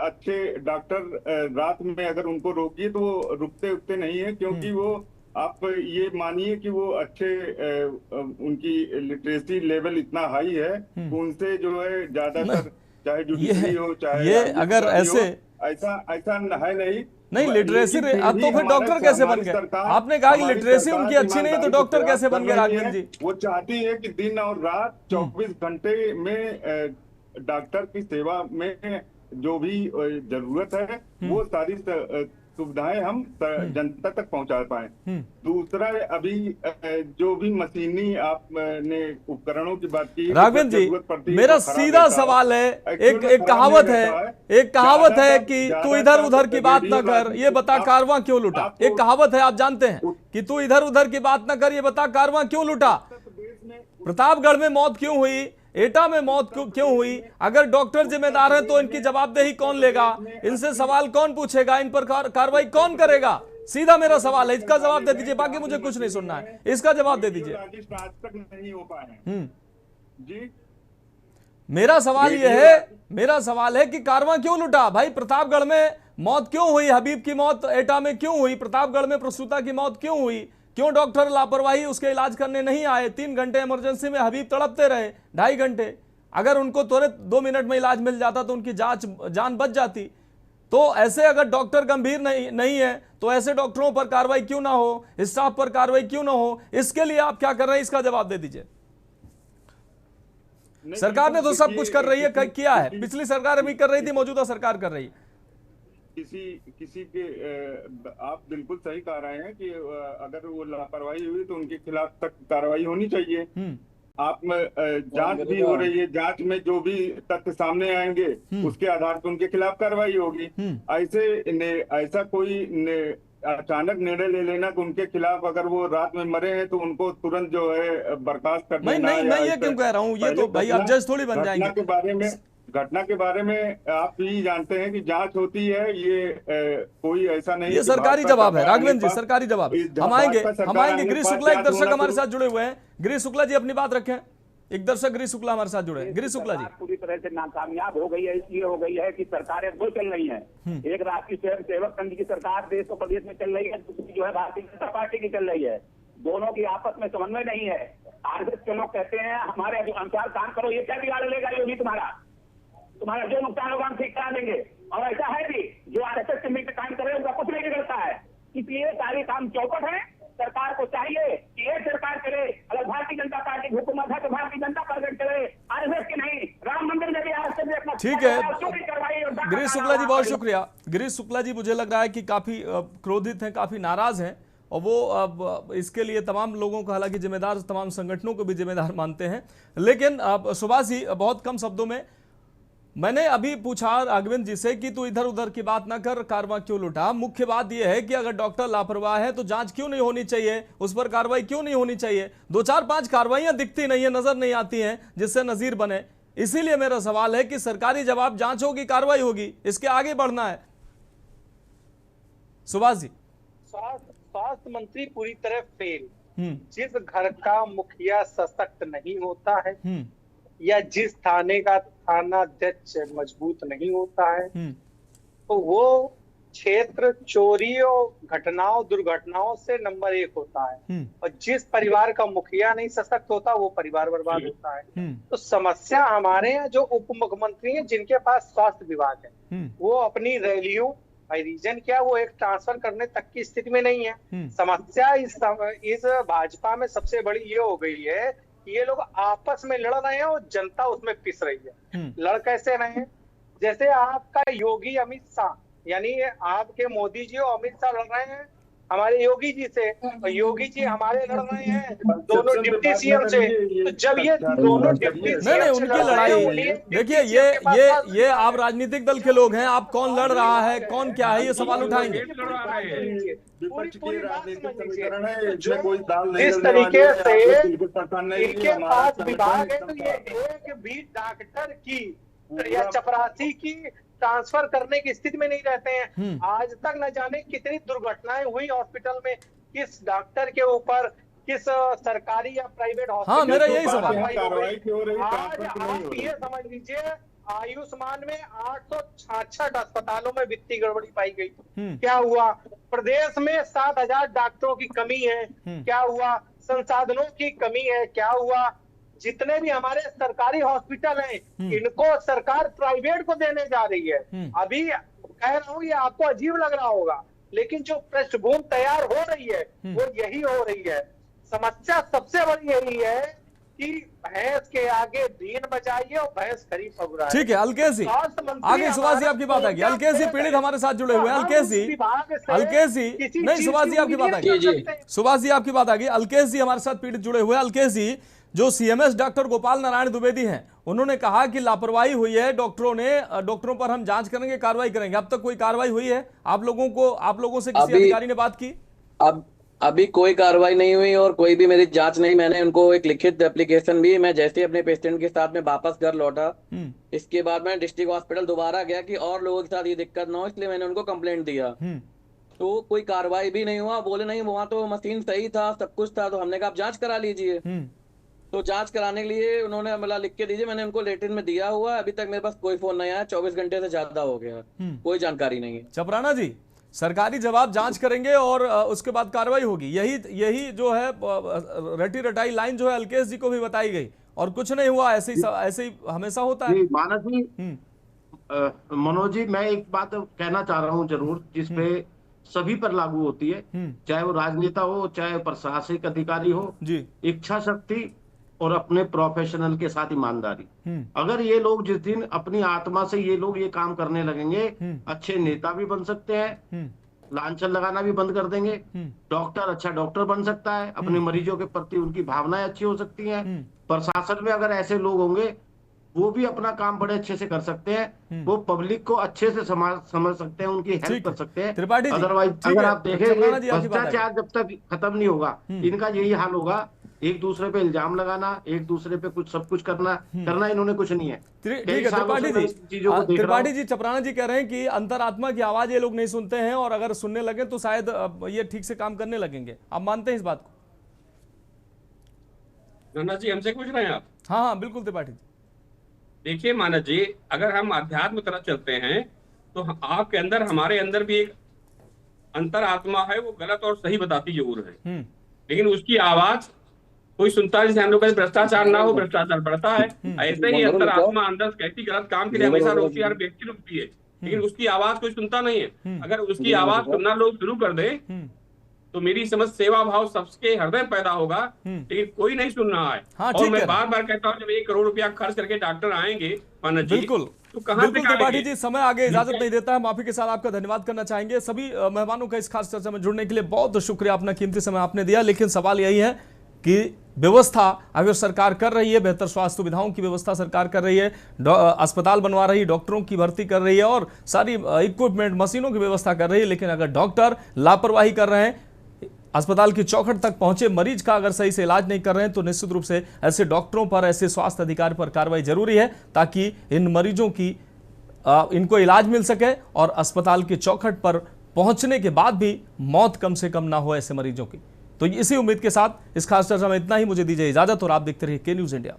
अच्छे डॉक्टर रात में अगर उनको रोकिए तो वो रुकते नहीं है, क्योंकि वो आप ये मानिए कि वो अच्छे उनकी लिटरेसी लेवल इतना हाई है, उनसे जो है ज्यादातर चाहे जुडिशरी हो चाहे ये अगर ऐसा है नहीं लिटरेसी, अब तो फिर डॉक्टर कैसे बन गए? आपने कहा कि लिटरेसी उनकी अच्छी नहीं तो डॉक्टर कैसे बन गए राघवेंद्र जी? वो चाहती है कि दिन और रात 24 घंटे में डॉक्टर की सेवा में जो भी जरूरत है वो सारी सुविधाएं हम जनता तक पहुंचा पाए। दूसरा, अभी जो भी मशीनी आपने उपकरणों की बात की, राघवेंद्र जी मेरा सीधा सवाल है, एक कहावत है कि तू इधर उधर की बात ना कर, ये बता कारवां क्यों लुटा। एक कहावत है आप जानते हैं कि तू इधर उधर की बात ना कर, ये बता कारवां क्यों लुटा। प्रतापगढ़ में मौत क्यों हुई, एटा में मौत क्यों हुई? अगर डॉक्टर जिम्मेदार हैं तो इनकी जवाबदेही कौन लेगा? इनसे सवाल कौन पूछेगा? इन पर कार्रवाई कौन करेगा? सीधा मेरा सवाल है, इसका जवाब दे दीजिए, बाकी मुझे कुछ नहीं सुनना है, इसका जवाब दे दीजिए। जी मेरा सवाल है कि कारवां क्यों लुटा भाई? प्रतापगढ़ में मौत क्यों हुई? हबीब की मौत एटा में क्यों हुई? प्रतापगढ़ में प्रसूता की मौत क्यों हुई? क्यों डॉक्टर लापरवाही उसके इलाज करने नहीं आए? 3 घंटे इमरजेंसी में हबीब तड़पते रहे, 2.5 घंटे। अगर उनको तुरंत 2 मिनट में इलाज मिल जाता तो उनकी जान बच जाती। तो ऐसे अगर डॉक्टर गंभीर नहीं है तो ऐसे डॉक्टरों पर कार्रवाई क्यों ना हो, स्टाफ पर कार्रवाई क्यों ना हो, इसके लिए आप क्या कर रहे हैं, इसका जवाब दे दीजिए। सरकार ने तो सब कुछ कर रही है, किया है, पिछली सरकार अभी कर रही थी, मौजूदा सरकार कर रही है। किसी के आप बिल्कुल सही कह रहे हैं कि अगर वो लापरवाही हुई तो उनके खिलाफ सख्त कार्रवाई होनी चाहिए। आप जांच भी हो रही है, जांच में जो भी तथ्य सामने आएंगे उसके आधार पर उनके खिलाफ कार्रवाई होगी। ऐसा कोई अचानक निर्णय ले लेना कि उनके खिलाफ अगर वो रात में मरे हैं तो उनको तुरंत जो है बर्खास्त कर देना। मैं ये क्यों कह रहा हूँ, ये तो भाई अब जज थोड़ी बन जाएंगे। घटना के बारे में आप भी जानते हैं कि जांच होती है, ये कोई ऐसा नहीं। ये सरकारी जवाब है राघवेंद्र जी, सरकारी जवाब। हम आएंगे गिरीश शुक्ला, एक दर्शक हमारे साथ जुड़े हुए हैं। गिरीश शुक्ला जी अपनी बात रखें, एक दर्शक गिरीश शुक्ला हमारे साथ जुड़े हैं। गिरीश शुक्ला जी, पूरी तरह से नाकामयाब हो गई है, इसलिए हो गई है कि सरकारें दो चल रही हैं। एक राष्ट्रीय स्वयं सेवक संघ की सरकार देश और प्रदेश में चल रही है, दूसरी जो है भारतीय जनता पार्टी की चल रही है। दोनों की आपस में समन्वय नहीं है। आरएसएस के लोग कहते हैं हमारे अनुसार काम करो, ये क्या बिगाड़ लेगा योगी, तुम्हारा जो नुकसान होगा हम ठीक करा देंगे। और ऐसा है भी जो आरएसएस के मिलकर काम करे उनका कुछ नहीं बिगड़ता है। इसलिए सारे काम चौपट है। सरकार को चाहिए कि एक सरकार करे, अगर भारतीय जनता पार्टी की हुकूमत है तो भारतीय जनता पार्टी करे, आरएसएस की नहीं। राम मंदिर में भी आरएसएस ने अपना ठीक है। गिरीश शुक्ला जी बहुत शुक्रिया। गिरीश शुक्ला जी मुझे लग रहा है कि काफी क्रोधित हैं, काफी नाराज हैं, और वो अब इसके लिए तमाम लोगों को, हालांकि जिम्मेदार तमाम संगठनों को भी जिम्मेदार मानते हैं। लेकिन सुभाष जी, बहुत कम शब्दों में मैंने अभी पूछा राघवेंद्र जी से कि तू इधर उधर की बात ना कर, कार्रवाई क्यों लुटा। मुख्य बात यह है कि अगर डॉक्टर लापरवाह है तो जांच क्यों नहीं होनी चाहिए, उस पर कार्रवाई क्यों नहीं होनी चाहिए। 2-4-5 कार्रवाइयां दिखती नहीं है, नजर नहीं आती हैं जिससे नजीर बने। इसीलिए मेरा सवाल है कि सरकारी जवाब, जांच होगी, कार्रवाई होगी, इसके आगे बढ़ना है। सुभाष जी, स्वास्थ्य मंत्री पूरी तरह फेल। जिस घर का मुखिया सशक्त नहीं होता है या जिस थाने का थानाध्यक्ष मजबूत नहीं होता है तो वो क्षेत्र चोरी और दुर्घटनाओं से नंबर 1 होता है। और जिस परिवार का मुखिया नहीं सशक्त होता वो परिवार बर्बाद होता है। तो समस्या हमारे यहाँ जो उप मुख्यमंत्री हैं जिनके पास स्वास्थ्य विभाग है, वो अपनी रैलियों रीजन क्या वो एक ट्रांसफर करने तक की स्थिति में नहीं है। समस्या इस भाजपा में सबसे बड़ी ये हो गई है, ये लोग आपस में लड़ रहे हैं और जनता उसमें पिस रही है। लड़ कैसे रहे हैं? जैसे आपका योगी अमित शाह, यानी आपके मोदी जी और अमित शाह लड़ रहे हैं हमारे योगी जी से, और योगी जी हमारे लड़ रहे हैं दोनों डिप्टी सीएम से। तो जब ये दोनों डिप्टी नहीं उनकी लड़ाई, देखिए ये आप राजनीतिक दल के लोग हैं, आप कौन लड़ रहा है, कौन क्या है, ये सवाल उठाएंगे। जिस तरीके से इनके पास विभाग है, तो ये एक भी डॉक्टर की या चपरासी की ट्रांसफर करने की स्थिति में नहीं रहते हैं। आज तक न जाने कितनी दुर्घटनाएं हुई हॉस्पिटल में, किस डॉक्टर के ऊपर, किस सरकारी या प्राइवेट हॉस्पिटल। हाँ, मेरा यही सवाल है। आज आप ये समझ लीजिए आयुष्मान में 866 अस्पतालों में वित्तीय गड़बड़ी पाई गई। क्या हुआ? प्रदेश में 7000 डॉक्टरों की कमी है। क्या हुआ? संसाधनों की कमी है। क्या हुआ? जितने भी हमारे सरकारी हॉस्पिटल हैं इनको सरकार प्राइवेट को देने जा रही है। अभी कह रहा हूँ, ये आपको अजीब लग रहा होगा, लेकिन जो पृष्ठभूमि तैयार हो रही है वो यही हो रही है। समस्या सबसे बड़ी यही है कि भैंस के आगे बीन बजाइए और भैंस खरी पगुराए। ठीक है, अलकेश जी आगे, सुभाष जी आपकी बात आएगी। अलकेश जी पीड़ित हमारे साथ जुड़े हुए हैं। अलकेश जी नहीं, सुभाष जी आपकी बात आएगी। सुभाष जी आपकी बात आएगी। अलकेश जी हमारे साथ पीड़ित जुड़े हुए हैं। अलकेश जी, जो सीएमएस डॉक्टर गोपाल नारायण द्विवेदी हैं, उन्होंने कहा कि लापरवाही हुई है डॉक्टरों पर हम जांच करेंगे, कार्रवाई करेंगे। अब तक कोई कार्रवाई हुई है? आप लोगों से किसी अधिकारी ने बात की? अभी कोई कार्रवाई नहीं हुई और कोई भी मेरी जांच नहीं। मैंने उनको एक लिखित एप्लीकेशन भी, मैं जैसे अपने पेशेंट के साथ में वापस घर लौटा, इसके बाद मैं डिस्ट्रिक्ट हॉस्पिटल दोबारा गया कि और लोगों के साथ ये दिक्कत ना हो, इसलिए मैंने उनको कंप्लेंट दिया। तो कोई कार्रवाई भी नहीं हुआ। बोले नहीं, वहां तो मशीन सही था, सब कुछ था। तो हमने कहा आप जांच करा लीजिए। तो जांच कराने के लिए उन्होंने मतलब लिख के दीजिए, मैंने उनको लेटर में दिया हुआ। अभी तक मेरे पास कोई फोन नहीं आया, 24 घंटे से ज्यादा हो गया, कोई जानकारी नहीं है। चपराना जी, सरकारी जवाब, जांच करेंगे और उसके बाद कार्रवाई होगी, यही जो है रटी रटाई लाइन जो है अलकेश जी को भी बताई गई, और कुछ नहीं हुआ। ऐसे ही हमेशा होता है। मानस जी, मनोज जी, मैं एक बात कहना चाह रहा हूँ जरूर, जिसपे सभी पर लागू होती है, चाहे वो राजनेता हो, चाहे प्रशासनिक अधिकारी हो जी। इच्छा शक्ति और अपने प्रोफेशनल के साथ ईमानदारी। अगर ये लोग जिस दिन अपनी आत्मा से ये लोग ये काम करने लगेंगे, अच्छे नेता भी बन सकते हैं, लांछन लगाना भी बंद कर देंगे, डॉक्टर अच्छा डॉक्टर बन सकता है, अपने मरीजों के प्रति उनकी भावनाएं अच्छी हो सकती हैं, प्रशासन में अगर ऐसे लोग होंगे वो भी अपना काम बड़े अच्छे से कर सकते हैं, वो पब्लिक को अच्छे से समझ सकते हैं, उनकी हेल्प कर सकते हैं। अदरवाइज अगर आप देखें भ्रष्टाचार जब तक खत्म नहीं होगा, इनका यही हाल होगा, एक दूसरे पे इल्जाम लगाना, एक दूसरे पे कुछ सब कुछ करना इन्होंने कुछ नहीं है। त्रिपाठी जी, चपराना जी कह रहे हैं कि अंतरात्मा की आवाज ये लोग नहीं सुनते हैं और अगर सुनने लगे तो शायद ये ठीक से काम करने लगेंगे। आप मानते हैं इस बात को? नन्ना जी हमसे पूछ रहे हैं आप? हाँ बिल्कुल त्रिपाठी जी। देखिए मानस जी, अगर हम अध्यात्म तरफ चलते हैं तो आपके अंदर हमारे अंदर भी एक अंतरात्मा है, वो गलत और सही बताती जरूर है, लेकिन उसकी आवाज कोई सुनता है। जैसे हम लोग कहते भ्रष्टाचार ना हो, भ्रष्टाचार बढ़ता है, ऐसे ही अंतरात्मा अंदर कैसी गलत काम के लिए हमेशा रोकती है, हर व्यक्ति रुकती है, लेकिन उसकी आवाज कोई सुनता नहीं है। अगर उसकी आवाज सुनना लोग शुरू कर दे तो मेरी समझ सेवा भाव सबके हृदय पैदा होगा, लेकिन कोई नहीं सुन रहा है। और मैं बार बार कहता हूँ, जब 1 करोड़ रुपया खर्च करके डॉक्टर आएंगे मानस जी, बिल्कुल तो कहां से त्रिपाठी जी, समय आगे इजाजत नहीं देता है। माफी के साथ आपका धन्यवाद करना चाहेंगे। सभी मेहमानों का इस खास चर्चा में जुड़ने के लिए बहुत शुक्रिया, अपना कीमती समय आपने दिया। लेकिन सवाल यही है कि व्यवस्था अगर सरकार कर रही है, बेहतर स्वास्थ्य सुविधाओं की व्यवस्था सरकार कर रही है, अस्पताल बनवा रही है, डॉक्टरों की भर्ती कर रही है और सारी इक्विपमेंट मशीनों की व्यवस्था कर रही है, लेकिन अगर डॉक्टर लापरवाही कर रहे हैं, अस्पताल की चौखट तक पहुंचे मरीज का अगर सही से इलाज नहीं कर रहे हैं, तो निश्चित रूप से ऐसे डॉक्टरों पर, ऐसे स्वास्थ्य अधिकारी पर कार्रवाई जरूरी है, ताकि इन मरीजों की इनको इलाज मिल सके और अस्पताल की चौखट पर पहुंचने के बाद भी मौत कम से कम ना हो ऐसे मरीजों की। तो इसी उम्मीद के साथ इस खास चर्चा में इतना ही। मुझे दीजिए इजाजत और आप देखते रहिए के न्यूज इंडिया।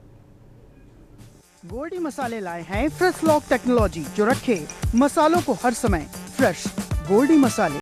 गोल्डी मसाले लाए हैं फ्रेश लॉक टेक्नोलॉजी, जो रखे मसालों को हर समय फ्रेश। गोल्डी मसाले।